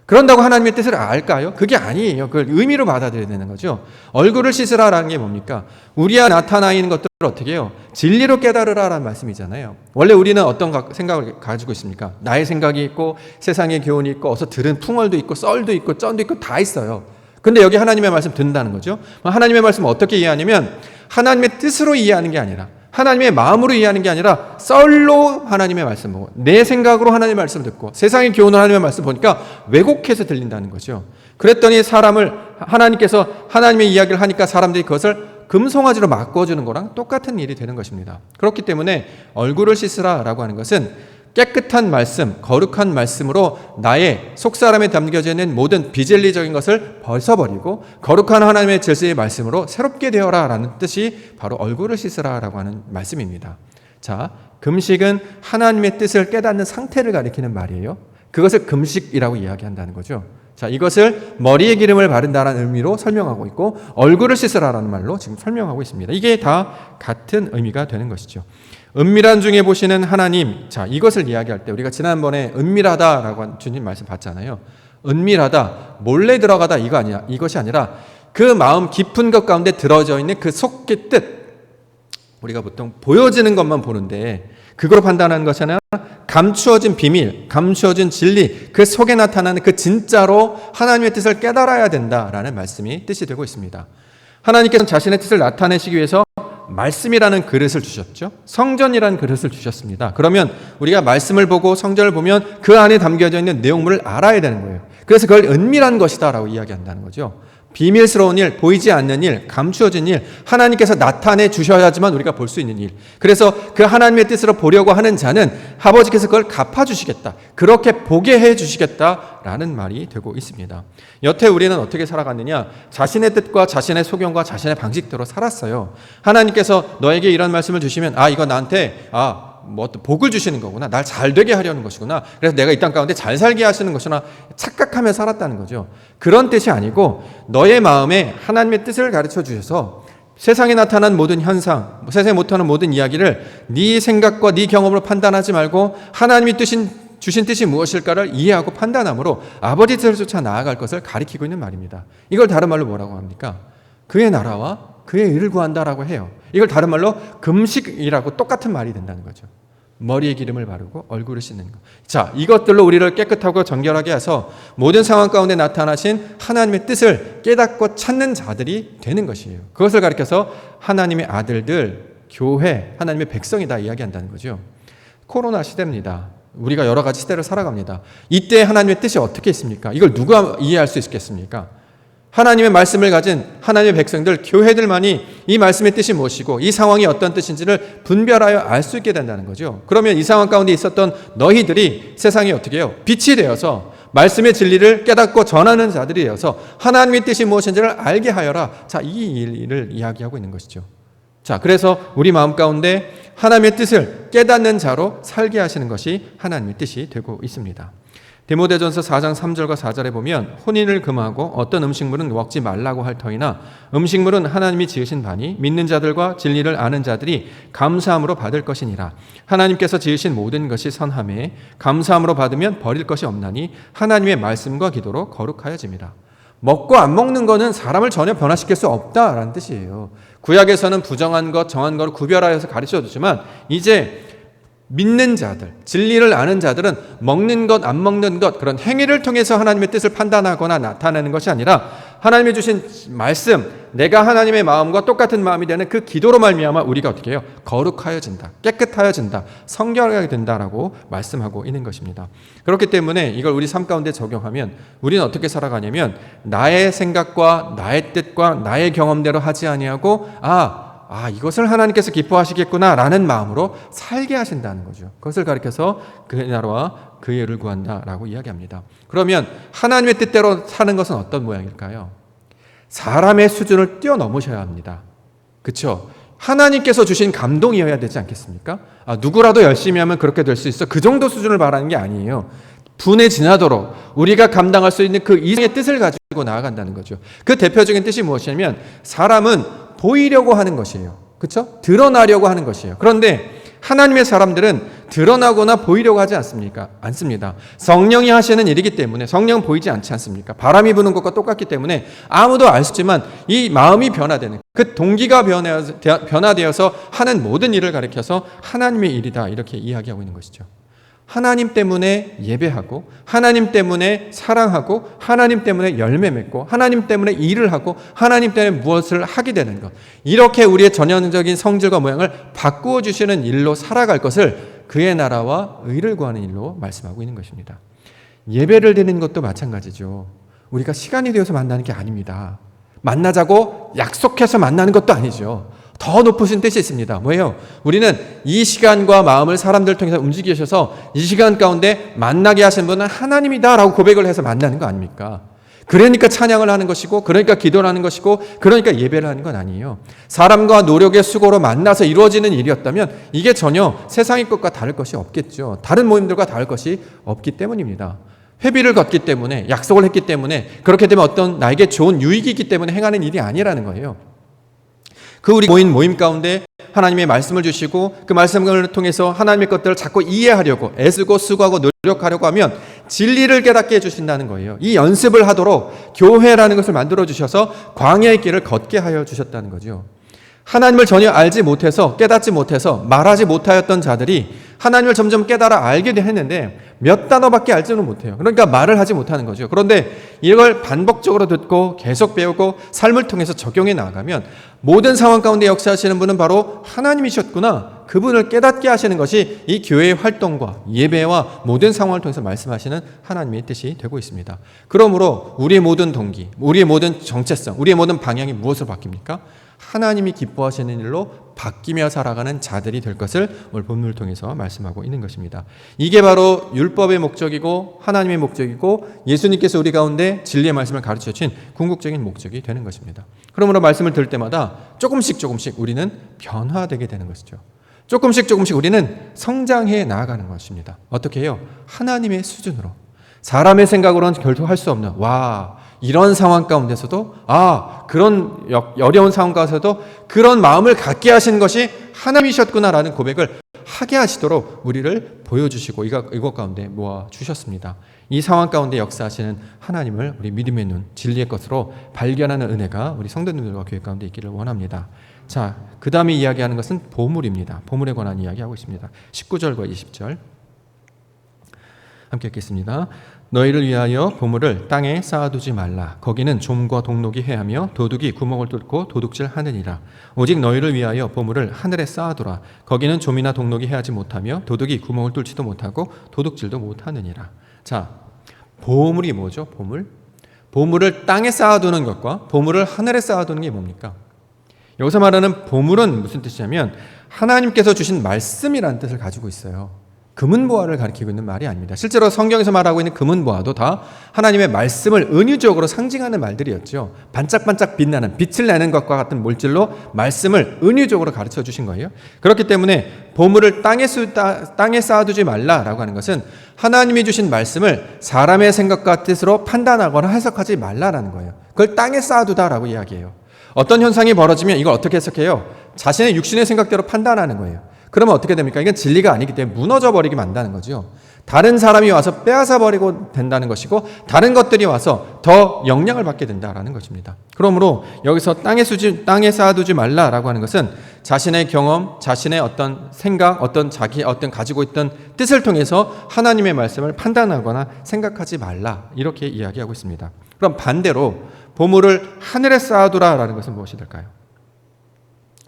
그런다고 하나님의 뜻을 알까요? 그게 아니에요. 그걸 의미로 받아들여야 되는 거죠. 얼굴을 씻으라라는 게 뭡니까? 우리와 나타나 있는 것들을 어떻게 해요? 진리로 깨달으라라는 말씀이잖아요. 원래 우리는 어떤 생각을 가지고 있습니까? 나의 생각이 있고 세상의 교훈이 있고 어서 들은 풍월도 있고 썰도 있고 쩐도 있고 다 있어요. 근데 여기 하나님의 말씀 듣는다는 거죠. 하나님의 말씀을 어떻게 이해하냐면 하나님의 뜻으로 이해하는 게 아니라 하나님의 마음으로 이해하는 게 아니라 썰로 하나님의 말씀 보고 내 생각으로 하나님의 말씀 듣고 세상의 교훈을 하나님의 말씀 보니까 왜곡해서 들린다는 거죠. 그랬더니 사람을 하나님께서 하나님의 이야기를 하니까 사람들이 그것을 금송아지로 바꿔주는 거랑 똑같은 일이 되는 것입니다. 그렇기 때문에 얼굴을 씻으라라고 하는 것은 깨끗한 말씀, 거룩한 말씀으로 나의 속사람에 담겨져 있는 모든 비진리적인 것을 벗어버리고 거룩한 하나님의 질서의 말씀으로 새롭게 되어라라는 뜻이 바로 얼굴을 씻으라라고 하는 말씀입니다. 자, 금식은 하나님의 뜻을 깨닫는 상태를 가리키는 말이에요. 그것을 금식이라고 이야기한다는 거죠. 자, 이것을 머리에 기름을 바른다는 의미로 설명하고 있고 얼굴을 씻으라라는 말로 지금 설명하고 있습니다. 이게 다 같은 의미가 되는 것이죠. 은밀한 중에 보시는 하나님. 자, 이것을 이야기할 때 우리가 지난번에 은밀하다라고 주님 말씀 봤잖아요. 은밀하다, 몰래 들어가다 이것이 아니라 그 마음 깊은 것 가운데 들어져 있는 그 속의 뜻. 우리가 보통 보여지는 것만 보는데 그걸 판단하는 것이 아니라 감추어진 비밀, 감추어진 진리, 그 속에 나타나는 그 진짜로 하나님의 뜻을 깨달아야 된다라는 말씀이 뜻이 되고 있습니다. 하나님께서는 자신의 뜻을 나타내시기 위해서 말씀이라는 그릇을 주셨죠. 성전이라는 그릇을 주셨습니다. 그러면 우리가 말씀을 보고 성전을 보면 그 안에 담겨져 있는 내용물을 알아야 되는 거예요. 그래서 그걸 은밀한 것이다 라고 이야기한다는 거죠. 비밀스러운 일, 보이지 않는 일, 감추어진 일, 하나님께서 나타내 주셔야지만 우리가 볼 수 있는 일. 그래서 그 하나님의 뜻으로 보려고 하는 자는 아버지께서 그걸 갚아주시겠다. 그렇게 보게 해주시겠다라는 말이 되고 있습니다. 여태 우리는 어떻게 살아갔느냐? 자신의 뜻과 자신의 소견과 자신의 방식대로 살았어요. 하나님께서 너에게 이런 말씀을 주시면 이거 나한테 뭐 어떤 복을 주시는 거구나. 날 잘 되게 하려는 것이구나. 그래서 내가 이 땅 가운데 잘 살게 하시는 것이나 착각하며 살았다는 거죠. 그런 뜻이 아니고 너의 마음에 하나님의 뜻을 가르쳐 주셔서 세상에 나타난 모든 현상, 세상에 못하는 모든 이야기를 네 생각과 네 경험으로 판단하지 말고 하나님이 주신 뜻이 무엇일까를 이해하고 판단함으로 아버지 뜻을 쫓아 나아갈 것을 가리키고 있는 말입니다. 이걸 다른 말로 뭐라고 합니까? 그의 나라와 그의 의를 구한다라고 해요. 이걸 다른 말로 금식이라고 똑같은 말이 된다는 거죠. 머리에 기름을 바르고 얼굴을 씻는 것. 자, 이것들로 우리를 깨끗하고 정결하게 해서 모든 상황 가운데 나타나신 하나님의 뜻을 깨닫고 찾는 자들이 되는 것이에요. 그것을 가리켜서 하나님의 아들들, 교회, 하나님의 백성이다 이야기한다는 거죠. 코로나 시대입니다. 우리가 여러 가지 시대를 살아갑니다. 이때 하나님의 뜻이 어떻게 있습니까? 이걸 누가 이해할 수 있겠습니까? 하나님의 말씀을 가진 하나님의 백성들, 교회들만이 이 말씀의 뜻이 무엇이고 이 상황이 어떤 뜻인지를 분별하여 알 수 있게 된다는 거죠. 그러면 이 상황 가운데 있었던 너희들이 세상에 어떻게 해요? 빛이 되어서 말씀의 진리를 깨닫고 전하는 자들이 되어서 하나님의 뜻이 무엇인지를 알게 하여라. 자, 이 일을 이야기하고 있는 것이죠. 자, 그래서 우리 마음 가운데 하나님의 뜻을 깨닫는 자로 살게 하시는 것이 하나님의 뜻이 되고 있습니다. 디모데전서 4장 3절과 4절에 보면 혼인을 금하고 어떤 음식물은 먹지 말라고 할 터이나 음식물은 하나님이 지으신 바니 믿는 자들과 진리를 아는 자들이 감사함으로 받을 것이니라. 하나님께서 지으신 모든 것이 선하매 감사함으로 받으면 버릴 것이 없나니 하나님의 말씀과 기도로 거룩하여짐이라. 먹고 안 먹는 거는 사람을 전혀 변화시킬 수 없다라는 뜻이에요. 구약에서는 부정한 것, 정한 것을 구별하여서 가르쳐 주지만 이제 믿는 자들, 진리를 아는 자들은 먹는 것, 안 먹는 것, 그런 행위를 통해서 하나님의 뜻을 판단하거나 나타내는 것이 아니라 하나님이 주신 말씀, 내가 하나님의 마음과 똑같은 마음이 되는 그 기도로 말미암아 우리가 어떻게 해요? 거룩하여진다, 깨끗하여진다, 성결하게 된다라고 말씀하고 있는 것입니다. 그렇기 때문에 이걸 우리 삶 가운데 적용하면 우리는 어떻게 살아가냐면 나의 생각과 나의 뜻과 나의 경험대로 하지 아니하고 이것을 하나님께서 기뻐하시겠구나 라는 마음으로 살게 하신다는 거죠. 그것을 가리켜서 그의 나라와 그의 의를 구한다라고 이야기합니다. 그러면 하나님의 뜻대로 사는 것은 어떤 모양일까요? 사람의 수준을 뛰어넘으셔야 합니다. 그렇죠? 하나님께서 주신 감동이어야 되지 않겠습니까? 누구라도 열심히 하면 그렇게 될 수 있어. 그 정도 수준을 바라는 게 아니에요. 분에 지나도록 우리가 감당할 수 있는 그 이상의 뜻을 가지고 나아간다는 거죠. 그 대표적인 뜻이 무엇이냐면 사람은 보이려고 하는 것이에요. 그렇죠? 드러나려고 하는 것이에요. 그런데 하나님의 사람들은 드러나거나 보이려고 하지 않습니다. 성령이 하시는 일이기 때문에 성령 보이지 않지 않습니까? 바람이 부는 것과 똑같기 때문에 아무도 알 수 없지만 이 마음이 변화되는 그 동기가 변화되어서 하는 모든 일을 가리켜서 하나님의 일이다 이렇게 이야기하고 있는 것이죠. 하나님 때문에 예배하고 하나님 때문에 사랑하고 하나님 때문에 열매 맺고 하나님 때문에 일을 하고 하나님 때문에 무엇을 하게 되는 것, 이렇게 우리의 전형적인 성질과 모양을 바꾸어 주시는 일로 살아갈 것을 그의 나라와 의를 구하는 일로 말씀하고 있는 것입니다. 예배를 드리는 것도 마찬가지죠. 우리가 시간이 되어서 만나는 게 아닙니다. 만나자고 약속해서 만나는 것도 아니죠. 더 높으신 뜻이 있습니다. 뭐예요? 우리는 이 시간과 마음을 사람들을 통해서 움직이셔서 이 시간 가운데 만나게 하신 분은 하나님이다라고 고백을 해서 만나는 거 아닙니까? 그러니까 찬양을 하는 것이고 그러니까 기도를 하는 것이고 그러니까 예배를 하는 건 아니에요. 사람과 노력의 수고로 만나서 이루어지는 일이었다면 이게 전혀 세상의 것과 다를 것이 없겠죠. 다른 모임들과 다를 것이 없기 때문입니다. 회비를 걷기 때문에 약속을 했기 때문에 그렇게 되면 어떤 나에게 좋은 유익이 있기 때문에 행하는 일이 아니라는 거예요. 그 우리 모임 가운데 하나님의 말씀을 주시고 그 말씀을 통해서 하나님의 것들을 자꾸 이해하려고 애쓰고 수고하고 노력하려고 하면 진리를 깨닫게 해주신다는 거예요. 이 연습을 하도록 교회라는 것을 만들어 주셔서 광야의 길을 걷게 하여 주셨다는 거죠. 하나님을 전혀 알지 못해서 깨닫지 못해서 말하지 못하였던 자들이 하나님을 점점 깨달아 알게 했는데 몇 단어밖에 알지는 못해요. 그러니까 말을 하지 못하는 거죠. 그런데 이걸 반복적으로 듣고 계속 배우고 삶을 통해서 적용해 나가면 모든 상황 가운데 역사하시는 분은 바로 하나님이셨구나. 그분을 깨닫게 하시는 것이 이 교회의 활동과 예배와 모든 상황을 통해서 말씀하시는 하나님의 뜻이 되고 있습니다. 그러므로 우리의 모든 동기, 우리의 모든 정체성, 우리의 모든 방향이 무엇으로 바뀝니까? 하나님이 기뻐하시는 일로 바뀌며 살아가는 자들이 될 것을 오늘 본문을 통해서 말씀하고 있는 것입니다. 이게 바로 율법의 목적이고 하나님의 목적이고 예수님께서 우리 가운데 진리의 말씀을 가르쳐 주신 궁극적인 목적이 되는 것입니다. 그러므로 말씀을 들을 때마다 조금씩 우리는 변화되게 되는 것이죠. 조금씩 우리는 성장해 나아가는 것입니다. 어떻게 해요? 하나님의 수준으로. 사람의 생각으로는 결코 할 수 없는, 이런 상황 가운데서도, 그런 어려운 상황 가운데서도 그런 마음을 갖게 하신 것이 하나님이셨구나라는 고백을 하게 하시도록 우리를 보여주시고 이것 가운데 모아주셨습니다. 이 상황 가운데 역사하시는 하나님을 우리 믿음의 눈, 진리의 것으로 발견하는 은혜가 우리 성도님들과 교회 가운데 있기를 원합니다. 자, 그 다음에 이야기하는 것은 보물입니다. 보물에 관한 이야기하고 있습니다. 19절과 20절 함께 읽겠습니다. 너희를 위하여 보물을 땅에 쌓아두지 말라. 거기는 좀과 동록이 해하며 도둑이 구멍을 뚫고 도둑질하느니라. 오직 너희를 위하여 보물을 하늘에 쌓아두라. 거기는 좀이나 동록이 해하지 못하며 도둑이 구멍을 뚫지도 못하고 도둑질도 못하느니라. 자, 보물이 뭐죠? 보물을 땅에 쌓아두는 것과 보물을 하늘에 쌓아두는 게 뭡니까? 여기서 말하는 보물은 무슨 뜻이냐면 하나님께서 주신 말씀이라는 뜻을 가지고 있어요. 금은보화를 가리키고 있는 말이 아닙니다. 실제로 성경에서 말하고 있는 금은보화도 다 하나님의 말씀을 은유적으로 상징하는 말들이었죠. 반짝반짝 빛나는, 빛을 내는 것과 같은 물질로 말씀을 은유적으로 가르쳐 주신 거예요. 그렇기 때문에 보물을 땅에 쌓아두지 말라라고 하는 것은 하나님이 주신 말씀을 사람의 생각과 뜻으로 판단하거나 해석하지 말라라는 거예요. 그걸 땅에 쌓아두다라고 이야기해요. 어떤 현상이 벌어지면 이걸 어떻게 해석해요? 자신의 육신의 생각대로 판단하는 거예요. 그러면 어떻게 됩니까? 이건 진리가 아니기 때문에 무너져 버리게 만다는 거죠. 다른 사람이 와서 빼앗아 버리고 된다는 것이고 다른 것들이 와서 더 영향을 받게 된다라는 것입니다. 그러므로 여기서 땅에 쌓아두지 말라라고 하는 것은 자신의 경험, 자신의 어떤 생각, 어떤 가지고 있던 뜻을 통해서 하나님의 말씀을 판단하거나 생각하지 말라 이렇게 이야기하고 있습니다. 그럼 반대로 보물을 하늘에 쌓아두라라는 것은 무엇이 될까요?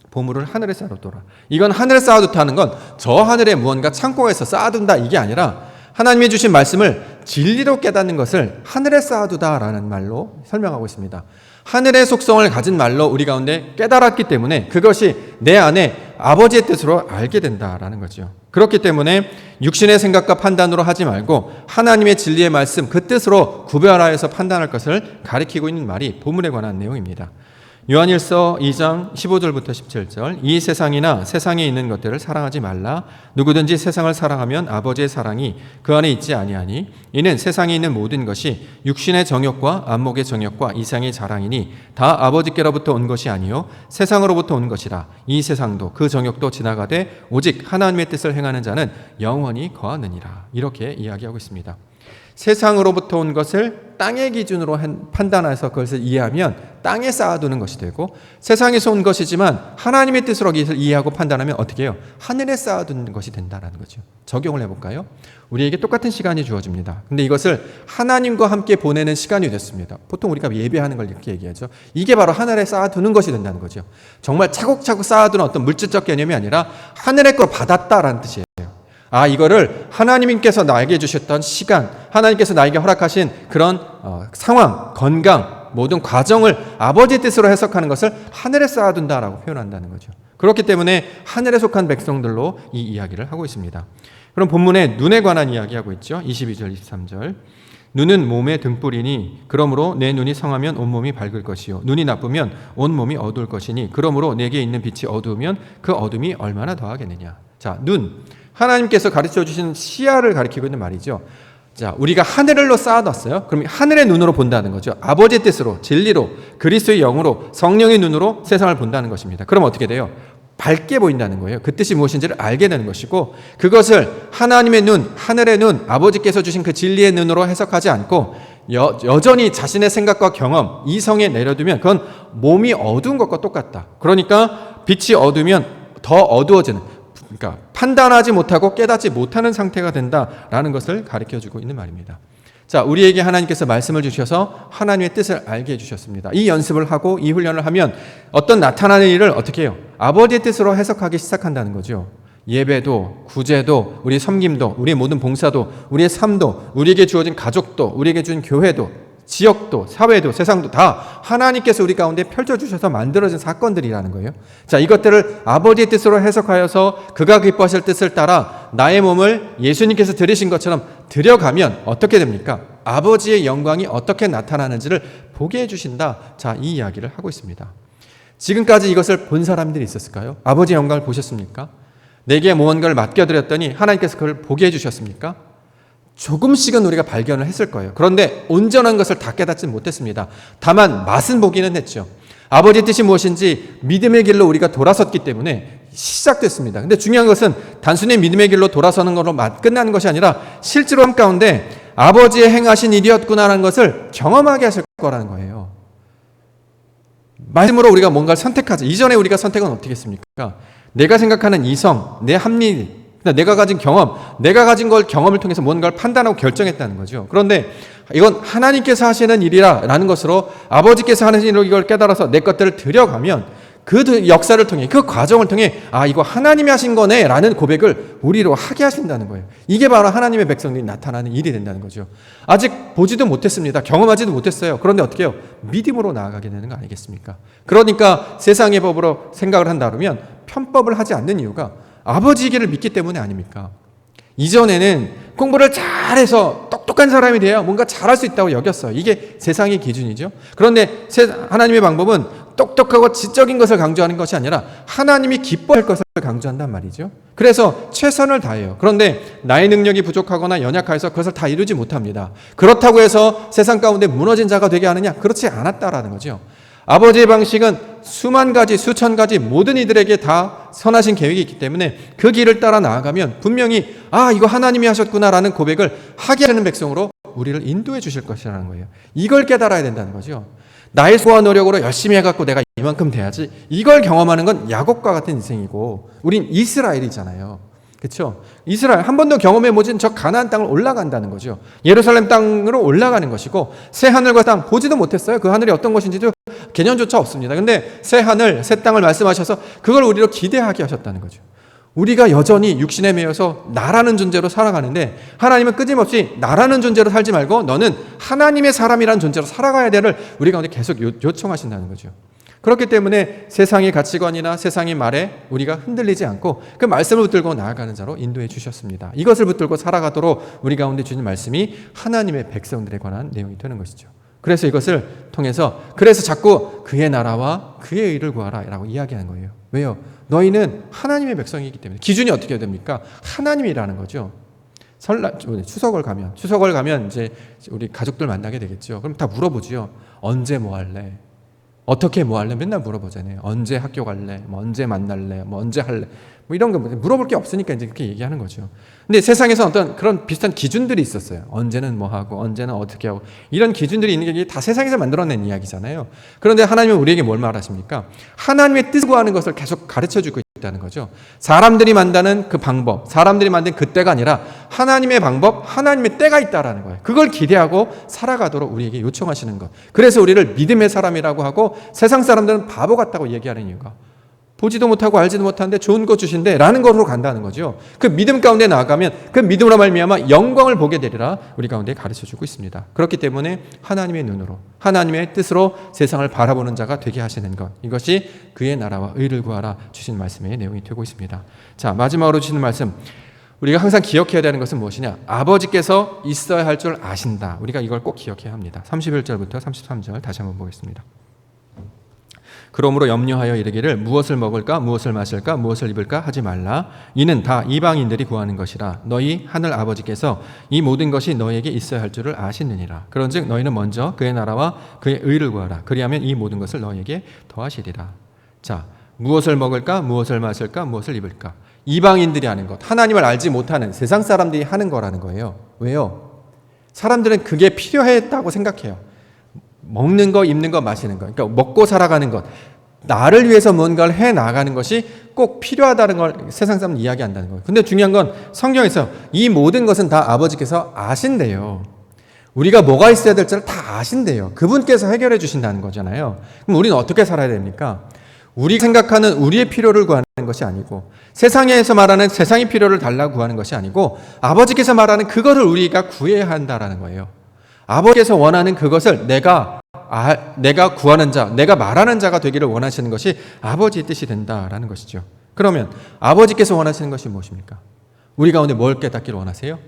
보물을 하늘에 쌓아두라. 이건 하늘에 쌓아두다는 건 저 하늘에 무언가 창고에서 쌓아둔다 이게 아니라 하나님이 주신 말씀을 진리로 깨닫는 것을 하늘에 쌓아두다라는 말로 설명하고 있습니다. 하늘의 속성을 가진 말로 우리 가운데 깨달았기 때문에 그것이 내 안에 아버지의 뜻으로 알게 된다라는 거죠. 그렇기 때문에 육신의 생각과 판단으로 하지 말고 하나님의 진리의 말씀 그 뜻으로 구별하여서 판단할 것을 가리키고 있는 말이 보물에 관한 내용입니다. 요한일서 2장 15절부터 17절 이 세상이나 세상에 있는 것들을 사랑하지 말라. 누구든지 세상을 사랑하면 아버지의 사랑이 그 안에 있지 아니하니 이는 세상에 있는 모든 것이 육신의 정욕과 안목의 정욕과 이상의 자랑이니 다 아버지께로부터 온 것이 아니요 세상으로부터 온 것이라. 이 세상도 그 정욕도 지나가되 오직 하나님의 뜻을 행하는 자는 영원히 거하느니라. 이렇게 이야기하고 있습니다. 세상으로부터 온 것을 땅의 기준으로 판단해서 그것을 이해하면 땅에 쌓아두는 것이 되고 세상에서 온 것이지만 하나님의 뜻으로 이해하고 판단하면 어떻게 해요? 하늘에 쌓아두는 것이 된다는 거죠. 적용을 해볼까요? 우리에게 똑같은 시간이 주어집니다. 근데 이것을 하나님과 함께 보내는 시간이 됐습니다. 보통 우리가 예배하는 걸 이렇게 얘기하죠. 이게 바로 하늘에 쌓아두는 것이 된다는 거죠. 정말 차곡차곡 쌓아두는 어떤 물질적 개념이 아니라 하늘의 걸 받았다라는 뜻이에요. 이거를 하나님께서 나에게 주셨던 시간, 하나님께서 나에게 허락하신 그런 상황, 건강, 모든 과정을 아버지의 뜻으로 해석하는 것을 하늘에 쌓아둔다라고 표현한다는 거죠. 그렇기 때문에 하늘에 속한 백성들로 이 이야기를 하고 있습니다. 그럼 본문에 눈에 관한 이야기하고 있죠. 22절, 23절. 눈은 몸의 등불이니 그러므로 내 눈이 성하면 온몸이 밝을 것이요 눈이 나쁘면 온몸이 어두울 것이니 그러므로 내게 있는 빛이 어두우면 그 어둠이 얼마나 더하겠느냐. 자, 눈. 하나님께서 가르쳐 주신 시야를 가리키고 있는 말이죠. 자, 우리가 하늘로 쌓아놨어요. 그럼 하늘의 눈으로 본다는 거죠. 아버지의 뜻으로, 진리로, 그리스도의 영으로, 성령의 눈으로 세상을 본다는 것입니다. 그럼 어떻게 돼요? 밝게 보인다는 거예요. 그 뜻이 무엇인지를 알게 되는 것이고 그것을 하나님의 눈, 하늘의 눈, 아버지께서 주신 그 진리의 눈으로 해석하지 않고 여전히 자신의 생각과 경험, 이성에 내려두면 그건 몸이 어두운 것과 똑같다. 그러니까 빛이 어두우면 더 어두워지는, 그러니까 판단하지 못하고 깨닫지 못하는 상태가 된다라는 것을 가르쳐주고 있는 말입니다. 자, 우리에게 하나님께서 말씀을 주셔서 하나님의 뜻을 알게 해주셨습니다. 이 연습을 하고 이 훈련을 하면 어떤 나타나는 일을 어떻게 해요? 아버지의 뜻으로 해석하기 시작한다는 거죠. 예배도, 구제도, 우리의 섬김도, 우리의 모든 봉사도, 우리의 삶도, 우리에게 주어진 가족도, 우리에게 준 교회도, 지역도, 사회도, 세상도 다 하나님께서 우리 가운데 펼쳐주셔서 만들어진 사건들이라는 거예요. 자, 이것들을 아버지의 뜻으로 해석하여서 그가 기뻐하실 뜻을 따라 나의 몸을 예수님께서 드리신 것처럼 드려가면 어떻게 됩니까? 아버지의 영광이 어떻게 나타나는지를 보게 해주신다. 자, 이 이야기를 하고 있습니다. 지금까지 이것을 본 사람들이 있었을까요? 아버지의 영광을 보셨습니까? 내게 무언가를 맡겨드렸더니 하나님께서 그걸 보게 해주셨습니까? 조금씩은 우리가 발견을 했을 거예요. 그런데 온전한 것을 다 깨닫지 못했습니다. 다만 맛은 보기는 했죠. 아버지의 뜻이 무엇인지 믿음의 길로 우리가 돌아섰기 때문에 시작됐습니다. 근데 중요한 것은 단순히 믿음의 길로 돌아서는 것으로 끝나는 것이 아니라 실제로 삶 가운데 아버지의 행하신 일이었구나라는 것을 경험하게 하실 거라는 거예요. 말씀으로 우리가 뭔가를 선택하죠. 이전에 우리가 선택은 어떻게 했습니까? 내가 생각하는 이성, 내 합리, 내가 가진 경험, 내가 가진 걸 경험을 통해서 뭔가를 판단하고 결정했다는 거죠. 그런데 이건 하나님께서 하시는 일이라는 것으로 아버지께서 하는 일로 이걸 깨달아서 내 것들을 들여가면 그 역사를 통해, 그 과정을 통해 이거 하나님이 하신 거네 라는 고백을 우리로 하게 하신다는 거예요. 이게 바로 하나님의 백성들이 나타나는 일이 된다는 거죠. 아직 보지도 못했습니다. 경험하지도 못했어요. 그런데 어떻게 해요? 믿음으로 나아가게 되는 거 아니겠습니까? 그러니까 세상의 법으로 생각을 한다면 편법을 하지 않는 이유가 아버지 길을 믿기 때문에 아닙니까? 이전에는 공부를 잘해서 똑똑한 사람이 돼야 뭔가 잘할 수 있다고 여겼어요. 이게 세상의 기준이죠. 그런데 하나님의 방법은 똑똑하고 지적인 것을 강조하는 것이 아니라 하나님이 기뻐할 것을 강조한단 말이죠. 그래서 최선을 다해요. 그런데 나의 능력이 부족하거나 연약해서 그것을 다 이루지 못합니다. 그렇다고 해서 세상 가운데 무너진 자가 되게 하느냐? 그렇지 않았다라는 거죠. 아버지의 방식은 수만 가지, 수천 가지 모든 이들에게 다 선하신 계획이 있기 때문에 그 길을 따라 나아가면 분명히 이거 하나님이 하셨구나라는 고백을 하게 하는 백성으로 우리를 인도해 주실 것이라는 거예요. 이걸 깨달아야 된다는 거죠. 나의 수고와 노력으로 열심히 해갖고 내가 이만큼 돼야지, 이걸 경험하는 건 야곱과 같은 인생이고 우린 이스라엘이잖아요. 그렇죠? 이스라엘 한 번도 경험해 보진 저 가나안 땅을 올라간다는 거죠. 예루살렘 땅으로 올라가는 것이고 새 하늘과 땅 보지도 못했어요. 그 하늘이 어떤 것인지도 개념조차 없습니다. 근데 새 하늘, 새 땅을 말씀하셔서 그걸 우리로 기대하게 하셨다는 거죠. 우리가 여전히 육신에 매여서 나라는 존재로 살아가는데 하나님은 끊임없이 나라는 존재로 살지 말고 너는 하나님의 사람이라는 존재로 살아가야 되를 우리 가운데 계속 요청하신다는 거죠. 그렇기 때문에 세상의 가치관이나 세상의 말에 우리가 흔들리지 않고 그 말씀을 붙들고 나아가는 자로 인도해 주셨습니다. 이것을 붙들고 살아가도록 우리 가운데 주신 말씀이 하나님의 백성들에 관한 내용이 되는 것이죠. 그래서 이것을 통해서 자꾸 그의 나라와 그의 의를 구하라 라고 이야기하는 거예요. 왜요? 너희는 하나님의 백성이기 때문에. 기준이 어떻게 됩니까? 하나님이라는 거죠. 추석을 가면 이제 우리 가족들 만나게 되겠죠. 그럼 다 물어보지요. 언제 뭐 할래? 어떻게 뭐 할래? 맨날 물어보잖아요. 언제 학교 갈래? 뭐 언제 만날래? 뭐 언제 할래? 뭐 이런 거 물어볼 게 없으니까 이제 그렇게 얘기하는 거죠. 근데 세상에서 어떤 그런 비슷한 기준들이 있었어요. 언제는 뭐 하고, 언제는 어떻게 하고, 이런 기준들이 있는 게 다 세상에서 만들어낸 이야기잖아요. 그런데 하나님은 우리에게 뭘 말하십니까? 하나님의 뜻을 구하는 것을 계속 가르쳐 주고 있다는 거죠. 사람들이 만드는 그 방법, 사람들이 만든 그 때가 아니라 하나님의 방법, 하나님의 때가 있다라는 거예요. 그걸 기대하고 살아가도록 우리에게 요청하시는 것. 그래서 우리를 믿음의 사람이라고 하고 세상 사람들은 바보 같다고 얘기하는 이유가 보지도 못하고 알지도 못하는데 좋은 거 주신대 라는 것으로 간다는 거죠. 그 믿음 가운데 나아가면 그 믿음으로 말미암아 영광을 보게 되리라 우리 가운데 가르쳐주고 있습니다. 그렇기 때문에 하나님의 눈으로 하나님의 뜻으로 세상을 바라보는 자가 되게 하시는 것, 이것이 그의 나라와 의를 구하라 주신 말씀의 내용이 되고 있습니다. 자, 마지막으로 주시는 말씀, 우리가 항상 기억해야 되는 것은 무엇이냐? 아버지께서 있어야 할 줄 아신다. 우리가 이걸 꼭 기억해야 합니다. 31절부터 33절 다시 한번 보겠습니다. 그러므로 염려하여 이르기를 무엇을 먹을까 무엇을 마실까 무엇을 입을까 하지 말라. 이는 다 이방인들이 구하는 것이라. 너희 하늘 아버지께서 이 모든 것이 너희에게 있어야 할 줄을 아시느니라. 그런즉 너희는 먼저 그의 나라와 그의 의를 구하라. 그리하면 이 모든 것을 너희에게 더하시리라. 자, 무엇을 먹을까 무엇을 마실까 무엇을 입을까. 이방인들이 하는 것, 하나님을 알지 못하는 세상 사람들이 하는 거라는 거예요. 왜요? 사람들은 그게 필요했다고 생각해요. 먹는 거, 입는 거, 마시는 거. 그러니까 먹고 살아가는 것. 나를 위해서 뭔가를 해 나가는 것이 꼭 필요하다는 걸 세상 사람은 이야기한다는 거예요. 근데 중요한 건 성경에서 이 모든 것은 다 아버지께서 아신대요. 우리가 뭐가 있어야 될지를 다 아신대요. 그분께서 해결해 주신다는 거잖아요. 그럼 우리는 어떻게 살아야 됩니까? 우리 생각하는 우리의 필요를 구하는 것이 아니고 세상에서 말하는 세상의 필요를 달라고 구하는 것이 아니고 아버지께서 말하는 그거를 우리가 구해야 한다라는 거예요. 아버지께서 원하는 그것을 내가 구하는 자, 내가 말하는 자가 되기를 원하시는 것이 아버지의 뜻이 된다라는 것이죠. 그러면 아버지께서 원하시는 것이 무엇입니까? 우리 가운데 뭘 깨닫기를 원하세요?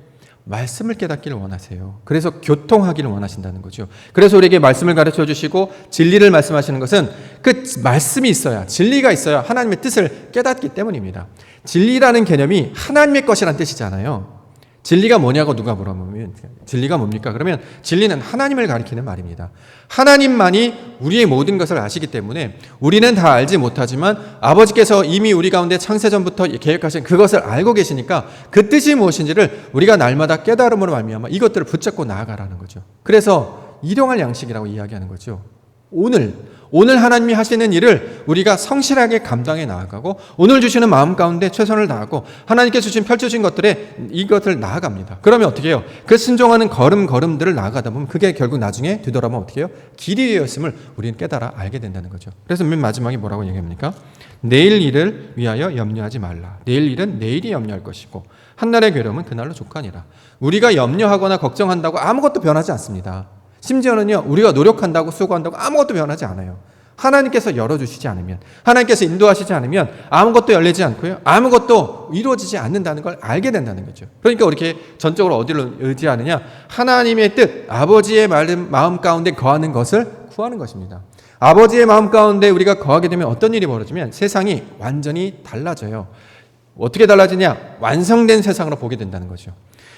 말씀을 깨닫기를 원하세요. 그래서 교통하기를 원하신다는 거죠. 그래서 우리에게 말씀을 가르쳐 주시고 진리를 말씀하시는 것은 그 말씀이 있어야, 진리가 있어야 하나님의 뜻을 깨닫기 때문입니다. 진리라는 개념이 하나님의 것이란 뜻이잖아요. 진리가 뭐냐고 누가 물어보면 진리가 뭡니까? 그러면 진리는 하나님을 가리키는 말입니다. 하나님만이 우리의 모든 것을 아시기 때문에 우리는 다 알지 못하지만 아버지께서 이미 우리 가운데 창세전부터 계획하신 그것을 알고 계시니까 그 뜻이 무엇인지를 우리가 날마다 깨달음으로 말미암아 이것들을 붙잡고 나아가라는 거죠. 그래서 일용할 양식이라고 이야기하는 거죠. 오늘 하나님이 하시는 일을 우리가 성실하게 감당해 나아가고 오늘 주시는 마음 가운데 최선을 다하고 하나님께 펼쳐주신 것들에 이것을 나아갑니다. 그러면 어떻게 해요? 그 순종하는 걸음들을 나아가다 보면 그게 결국 나중에 뒤돌아보면 어떻게 해요? 길이 되었음을 우리는 깨달아 알게 된다는 거죠. 그래서 맨 마지막에 뭐라고 얘기합니까? 내일 일을 위하여 염려하지 말라. 내일 일은 내일이 염려할 것이고 한날의 괴로움은 그날로 족하니라. 우리가 염려하거나 걱정한다고 아무것도 변하지 않습니다. 심지어는요, 우리가 노력한다고 수고한다고 아무것도 변하지 않아요. 하나님께서 열어주시지 않으면, 하나님께서 인도하시지 않으면 아무것도 열리지 않고요, 아무것도 이루어지지 않는다는 걸 알게 된다는 거죠. 그러니까 이렇게 전적으로 어디를 의지하느냐? 하나님의 뜻, 아버지의 마음 가운데 거하는 것을 구하는 것입니다. 아버지의 마음 가운데 우리가 거하게 되면 어떤 일이 벌어지면 세상이 완전히 달라져요. 어떻게 달라지냐? 완성된 세상으로 보게 된다는 거죠.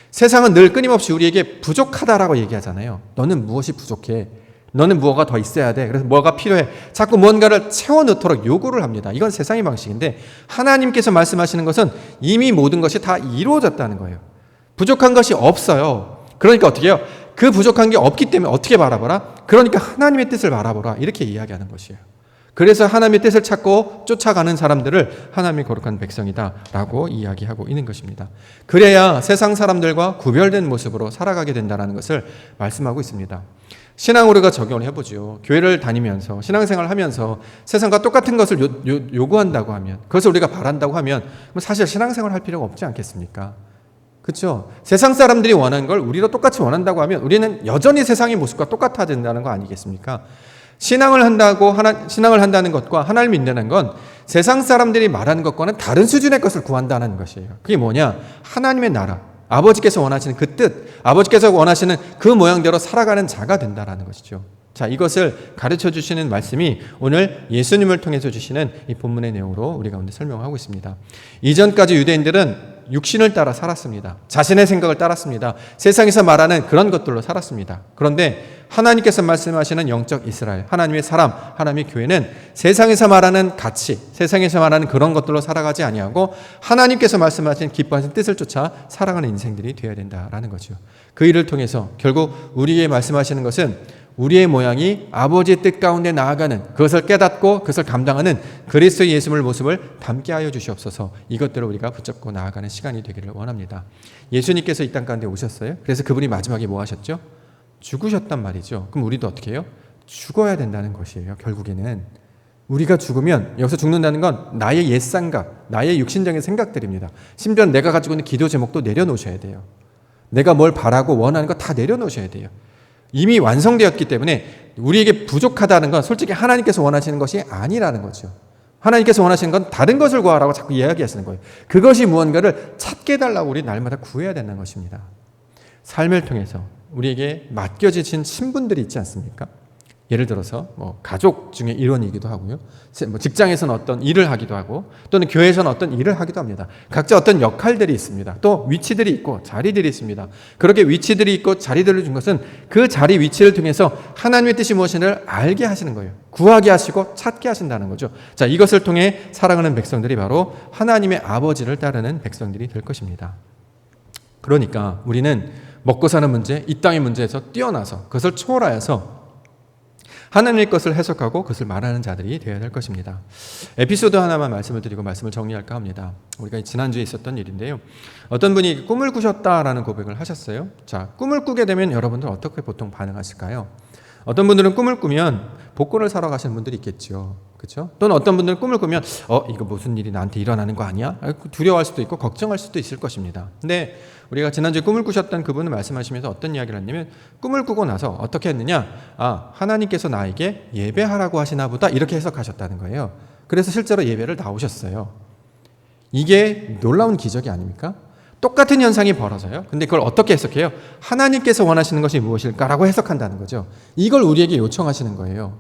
세상은 늘 끊임없이 우리에게 부족하다라고 얘기하잖아요. 너는 무엇이 부족해? 너는 무엇가 더 있어야 돼? 그래서 뭐가 필요해? 자꾸 무언가를 채워 넣도록 요구를 합니다. 이건 세상의 방식인데 하나님께서 말씀하시는 것은 이미 모든 것이 다 이루어졌다는 거예요. 부족한 것이 없어요. 그러니까 어떻게 해요? 그 부족한 게 없기 때문에 어떻게 바라보라? 그러니까 하나님의 뜻을 바라보라. 이렇게 이야기하는 것이에요. 그래서 하나님의 뜻을 찾고 쫓아가는 사람들을 하나님의 거룩한 백성이다라고 이야기하고 있는 것입니다. 그래야 세상 사람들과 구별된 모습으로 살아가게 된다는 것을 말씀하고 있습니다. 신앙으로 우리가 적용을 해보죠. 교회를 다니면서 신앙생활을 하면서 세상과 똑같은 것을 요구한다고 하면, 그것을 우리가 바란다고 하면 사실 신앙생활을 할 필요가 없지 않겠습니까? 그렇죠? 세상 사람들이 원하는 걸 우리도 똑같이 원한다고 하면 우리는 여전히 세상의 모습과 똑같아야 된다는 거 아니겠습니까? 신앙을 한다는 것과 하나님을 믿는 건 세상 사람들이 말하는 것과는 다른 수준의 것을 구한다는 것이에요. 그게 뭐냐? 하나님의 나라, 아버지께서 원하시는 그 뜻, 아버지께서 원하시는 그 모양대로 살아가는 자가 된다는 것이죠. 자, 이것을 가르쳐 주시는 말씀이 오늘 예수님을 통해서 주시는 이 본문의 내용으로 우리 가운데 설명하고 있습니다. 이전까지 유대인들은 육신을 따라 살았습니다. 자신의 생각을 따랐습니다. 세상에서 말하는 그런 것들로 살았습니다. 그런데 하나님께서 말씀하시는 영적 이스라엘, 하나님의 사람, 하나님의 교회는 세상에서 말하는 가치, 세상에서 말하는 그런 것들로 살아가지 아니하고 하나님께서 말씀하신 기뻐하신 뜻을 쫓아 살아가는 인생들이 되어야 된다라는 거죠. 그 일을 통해서 결국 우리에게 말씀하시는 것은 우리의 모양이 아버지의 뜻 가운데 나아가는, 그것을 깨닫고 그것을 감당하는 그리스도 예수님의 모습을 담게 하여 주시옵소서. 이것들을 우리가 붙잡고 나아가는 시간이 되기를 원합니다. 예수님께서 이 땅 가운데 오셨어요. 그래서 그분이 마지막에 뭐 하셨죠? 죽으셨단 말이죠. 그럼 우리도 어떻게 해요? 죽어야 된다는 것이에요. 결국에는 우리가 죽으면, 여기서 죽는다는 건 나의 옛 생각, 나의 육신적인 생각들입니다. 심지어 내가 가지고 있는 기도 제목도 내려놓으셔야 돼요. 내가 뭘 바라고 원하는 거 다 내려놓으셔야 돼요. 이미 완성되었기 때문에 우리에게 부족하다는 건 솔직히 하나님께서 원하시는 것이 아니라는 거죠. 하나님께서 원하시는 건 다른 것을 구하라고 자꾸 이야기하시는 거예요. 그것이 무언가를 찾게 해달라고 우리 날마다 구해야 된다는 것입니다. 삶을 통해서 우리에게 맡겨지신 신분들이 있지 않습니까? 예를 들어서 가족 중에 일원이기도 하고요. 직장에서는 어떤 일을 하기도 하고 또는 교회에서는 어떤 일을 하기도 합니다. 각자 어떤 역할들이 있습니다. 또 위치들이 있고 자리들이 있습니다. 그렇게 위치들이 있고 자리들을 준 것은 그 자리 위치를 통해서 하나님의 뜻이 무엇인지를 알게 하시는 거예요. 구하게 하시고 찾게 하신다는 거죠. 자, 이것을 통해 살아가는 백성들이 바로 하나님의 아버지를 따르는 백성들이 될 것입니다. 그러니까 우리는 먹고 사는 문제, 이 땅의 문제에서 뛰어나서 그것을 초월하여서 하나님의 것을 해석하고 그것을 말하는 자들이 되어야 될 것입니다. 에피소드 하나만 말씀을 드리고 말씀을 정리할까 합니다. 우리가 지난주에 있었던 일인데요. 어떤 분이 꿈을 꾸셨다라는 고백을 하셨어요. 자, 꿈을 꾸게 되면 여러분들 어떻게 보통 반응하실까요? 어떤 분들은 꿈을 꾸면 복권을 사러 가시는 분들이 있겠죠. 그렇죠? 또는 어떤 분들은 꿈을 꾸면 이거 무슨 일이 나한테 일어나는 거 아니야? 두려워할 수도 있고 걱정할 수도 있을 것입니다. 근데 우리가 지난주에 꿈을 꾸셨던 그분은 말씀하시면서 어떤 이야기를 했냐면 꿈을 꾸고 나서 어떻게 했느냐? 하나님께서 나에게 예배하라고 하시나 보다 이렇게 해석하셨다는 거예요. 그래서 실제로 예배를 나오셨어요. 이게 놀라운 기적이 아닙니까? 똑같은 현상이 벌어져요. 근데 그걸 어떻게 해석해요? 하나님께서 원하시는 것이 무엇일까라고 해석한다는 거죠. 이걸 우리에게 요청하시는 거예요.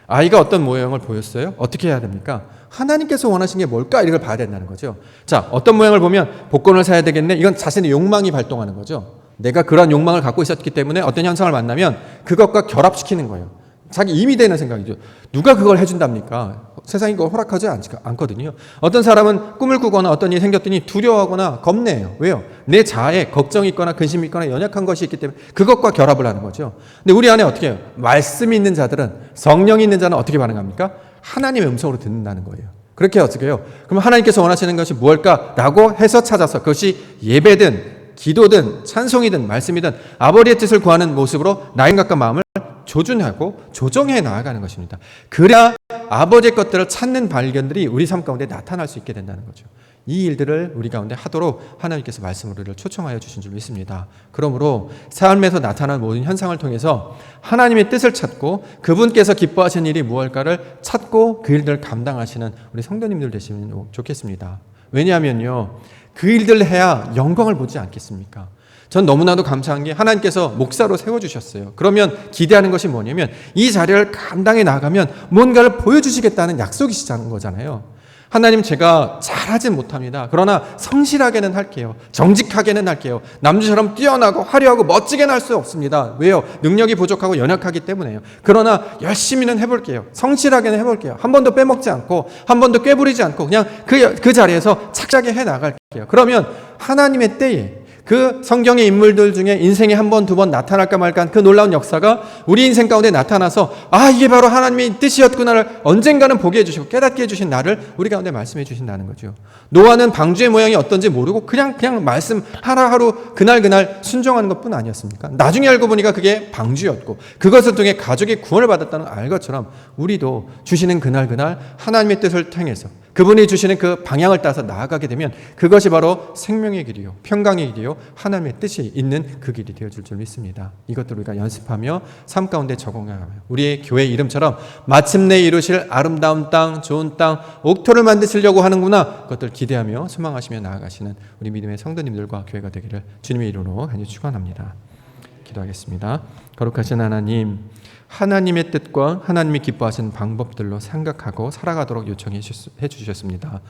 아이가 어떤 모양을 보였어요? 어떻게 해야 됩니까? 하나님께서 원하신 게 뭘까? 이걸 봐야 된다는 거죠. 자, 어떤 모양을 보면 복권을 사야 되겠네? 이건 자신의 욕망이 발동하는 거죠. 내가 그러한 욕망을 갖고 있었기 때문에 어떤 현상을 만나면 그것과 결합시키는 거예요. 자기 힘이 되는 생각이죠. 누가 그걸 해준답니까? 세상이 그걸 허락하지 않거든요. 어떤 사람은 꿈을 꾸거나 어떤 일이 생겼더니 두려워하거나 겁내요. 왜요? 내 자아에 걱정이 있거나 근심이 있거나 연약한 것이 있기 때문에 그것과 결합을 하는 거죠. 근데 우리 안에 어떻게 해요? 말씀이 있는 자들은, 성령이 있는 자는 어떻게 반응합니까? 하나님의 음성으로 듣는다는 거예요. 그렇게 어떻게 해요? 그럼 하나님께서 원하시는 것이 무엇일까라고 해서 찾아서 그것이 예배든 기도든 찬송이든 말씀이든 아버지의 뜻을 구하는 모습으로 나의 생각과 마음을 조준하고 조정해 나아가는 것입니다. 그래야 아버지의 것들을 찾는 발견들이 우리 삶 가운데 나타날 수 있게 된다는 거죠. 이 일들을 우리 가운데 하도록 하나님께서 말씀으로 우리를 초청하여 주신 줄 믿습니다. 그러므로 삶에서 나타나는 모든 현상을 통해서 하나님의 뜻을 찾고 그분께서 기뻐하시는 일이 무엇일까를 찾고 그 일들을 감당하시는 우리 성도님들 되시면 좋겠습니다. 왜냐하면요, 그 일들을 해야 영광을 보지 않겠습니까? 전 너무나도 감사한 게 하나님께서 목사로 세워주셨어요. 그러면 기대하는 것이 뭐냐면 이 자리를 감당해 나가면 뭔가를 보여주시겠다는 약속이시자는 거잖아요. 하나님, 제가 잘하진 못합니다. 그러나 성실하게는 할게요. 정직하게는 할게요. 남주처럼 뛰어나고 화려하고 멋지게는 할 수 없습니다. 왜요? 능력이 부족하고 연약하기 때문에요. 그러나 열심히는 해볼게요. 성실하게는 해볼게요. 한 번도 빼먹지 않고 한 번도 꾀부리지 않고 그냥 그 자리에서 착착하게 해나갈게요. 그러면 하나님의 때에 그 성경의 인물들 중에 인생에 한 번, 두 번 나타날까 말까 한 그 놀라운 역사가 우리 인생 가운데 나타나서 아, 이게 바로 하나님의 뜻이었구나를 언젠가는 보게 해주시고 깨닫게 해주신 나를 우리 가운데 말씀해 주신다는 거죠. 노아는 방주의 모양이 어떤지 모르고 그냥 말씀 하루 그날 순종하는 것뿐 아니었습니까? 나중에 알고 보니까 그게 방주였고 그것을 통해 가족이 구원을 받았다는 알 것처럼 우리도 주시는 그날 하나님의 뜻을 통해서 그분이 주시는 그 방향을 따라서 나아가게 되면 그것이 바로 생명의 길이요, 평강의 길이요, 하나님의 뜻이 있는 그 길이 되어줄 줄 믿습니다. 이것들을 우리가 연습하며 삶 가운데 적용하며 우리의 교회 이름처럼 마침내 이루실 아름다운 땅, 좋은 땅, 옥토를 만드시려고 하는구나, 그것들 기대하며 소망하시며 나아가시는 우리 믿음의 성도님들과 교회가 되기를 주님의 이름으로 간절히 축원합니다. 기도하겠습니다. 거룩하신 하나님, 하나님의 뜻과 하나님이 기뻐하시는 방법들로 생각하고 살아가도록 요청해 주셨습니다.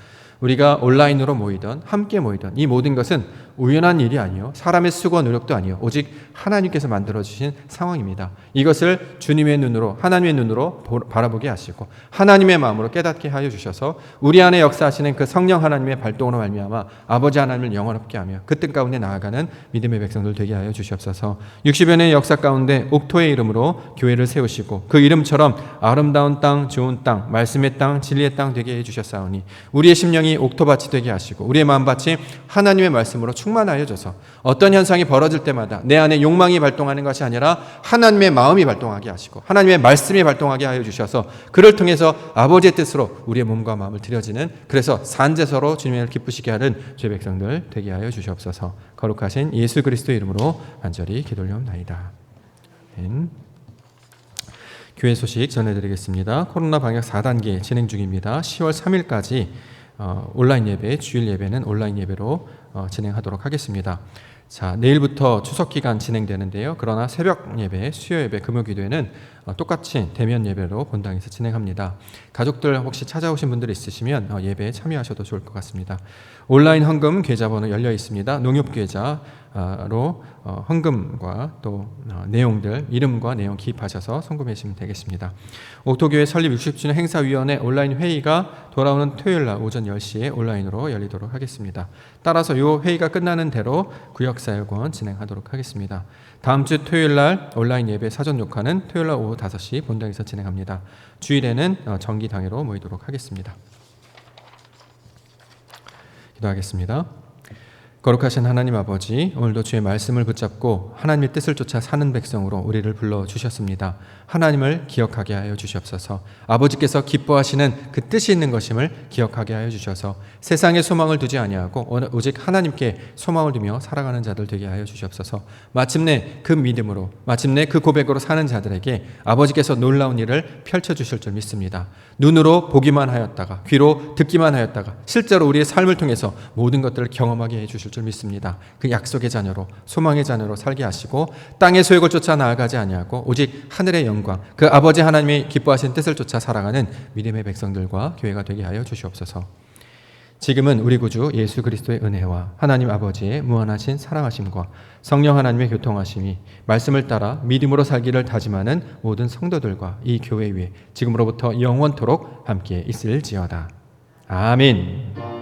우리가 온라인으로 모이던 함께 모이던 이 모든 것은 우연한 일이 아니요, 사람의 수고와 노력도 아니요, 오직 하나님께서 만들어주신 상황입니다. 이것을 주님의 눈으로, 하나님의 눈으로 바라보게 하시고 하나님의 마음으로 깨닫게 하여 주셔서 우리 안에 역사하시는 그 성령 하나님의 발동으로 말미암아 아버지 하나님을 영원롭게 하며 그 뜻 가운데 나아가는 믿음의 백성들 되게 하여 주시옵소서. 60여 년의 역사 가운데 옥토의 이름으로 교회를 세우시고 그 이름처럼 아름다운 땅, 좋은 땅, 말씀의 땅, 진리의 땅 되게 해주셨사오니 우리의 심령이 옥토밭이 되게 하시고 우리의 마음밭이 하나님의 말씀으로 충만하여 줘서 어떤 현상이 벌어질 때마다 내 안에 욕망이 발동하는 것이 아니라 하나님의 마음이 발동하게 하시고 하나님의 말씀이 발동하게 하여 주셔서 그를 통해서 아버지의 뜻으로 우리의 몸과 마음을 드려지는, 그래서 산제서로 주님을 기쁘시게 하는 죄 백성들 되게 하여 주시옵소서. 거룩하신 예수 그리스도의 이름으로 간절히 기도올리옵나이다. 아멘. 교회 소식 전해드리겠습니다. 코로나 방역 4단계 진행 중입니다. 10월 3일까지 온라인 예배, 주일 예배는 온라인 예배로 진행하도록 하겠습니다. 자, 내일부터 추석 기간 진행되는데요. 그러나 새벽 예배, 수요 예배, 금요 기도회는 똑같이 대면 예배로 본당에서 진행합니다. 가족들 혹시 찾아오신 분들이 있으시면 예배에 참여하셔도 좋을 것 같습니다. 온라인 헌금 계좌번호 열려 있습니다. 농협계좌로 헌금과 또 내용들, 이름과 내용 기입하셔서 송금해 주시면 되겠습니다. 옥토교회 설립 60주년 행사위원회 온라인 회의가 돌아오는 토요일 날 오전 10시에 온라인으로 열리도록 하겠습니다. 따라서 이 회의가 끝나는 대로 구역사역원 진행하도록 하겠습니다. 다음 주 토요일 날 온라인 예배 사전 녹화는 토요일 날 오후 5시 본당에서 진행합니다. 주일에는 정기당회로 모이도록 하겠습니다. 기도하겠습니다. 거룩하신 하나님 아버지, 오늘도 주의 말씀을 붙잡고 하나님의 뜻을 쫓아 사는 백성으로 우리를 불러주셨습니다. 하나님을 기억하게 하여 주시옵소서. 아버지께서 기뻐하시는 그 뜻이 있는 것임을 기억하게 하여 주셔서 세상에 소망을 두지 아니하고 오직 하나님께 소망을 두며 살아가는 자들 되게 하여 주시옵소서. 마침내 그 믿음으로, 마침내 그 고백으로 사는 자들에게 아버지께서 놀라운 일을 펼쳐주실 줄 믿습니다. 눈으로 보기만 하였다가, 귀로 듣기만 하였다가 실제로 우리의 삶을 통해서 모든 것들을 경험하게 해주실 줄 믿습니다. 그 약속의 자녀로, 소망의 자녀로 살게 하시고 땅의 소욕을 쫓아 나아가지 아니하고 오직 하늘의 영광, 그 아버지 하나님이 기뻐하신 뜻을 쫓아 살아가는 믿음의 백성들과 교회가 되게 하여 주시옵소서. 지금은 우리 구주 예수 그리스도의 은혜와 하나님 아버지의 무한하신 사랑하심과 성령 하나님의 교통하심이 말씀을 따라 믿음으로 살기를 다짐하는 모든 성도들과 이 교회 위에 지금으로부터 영원토록 함께 있을지어다. 아멘.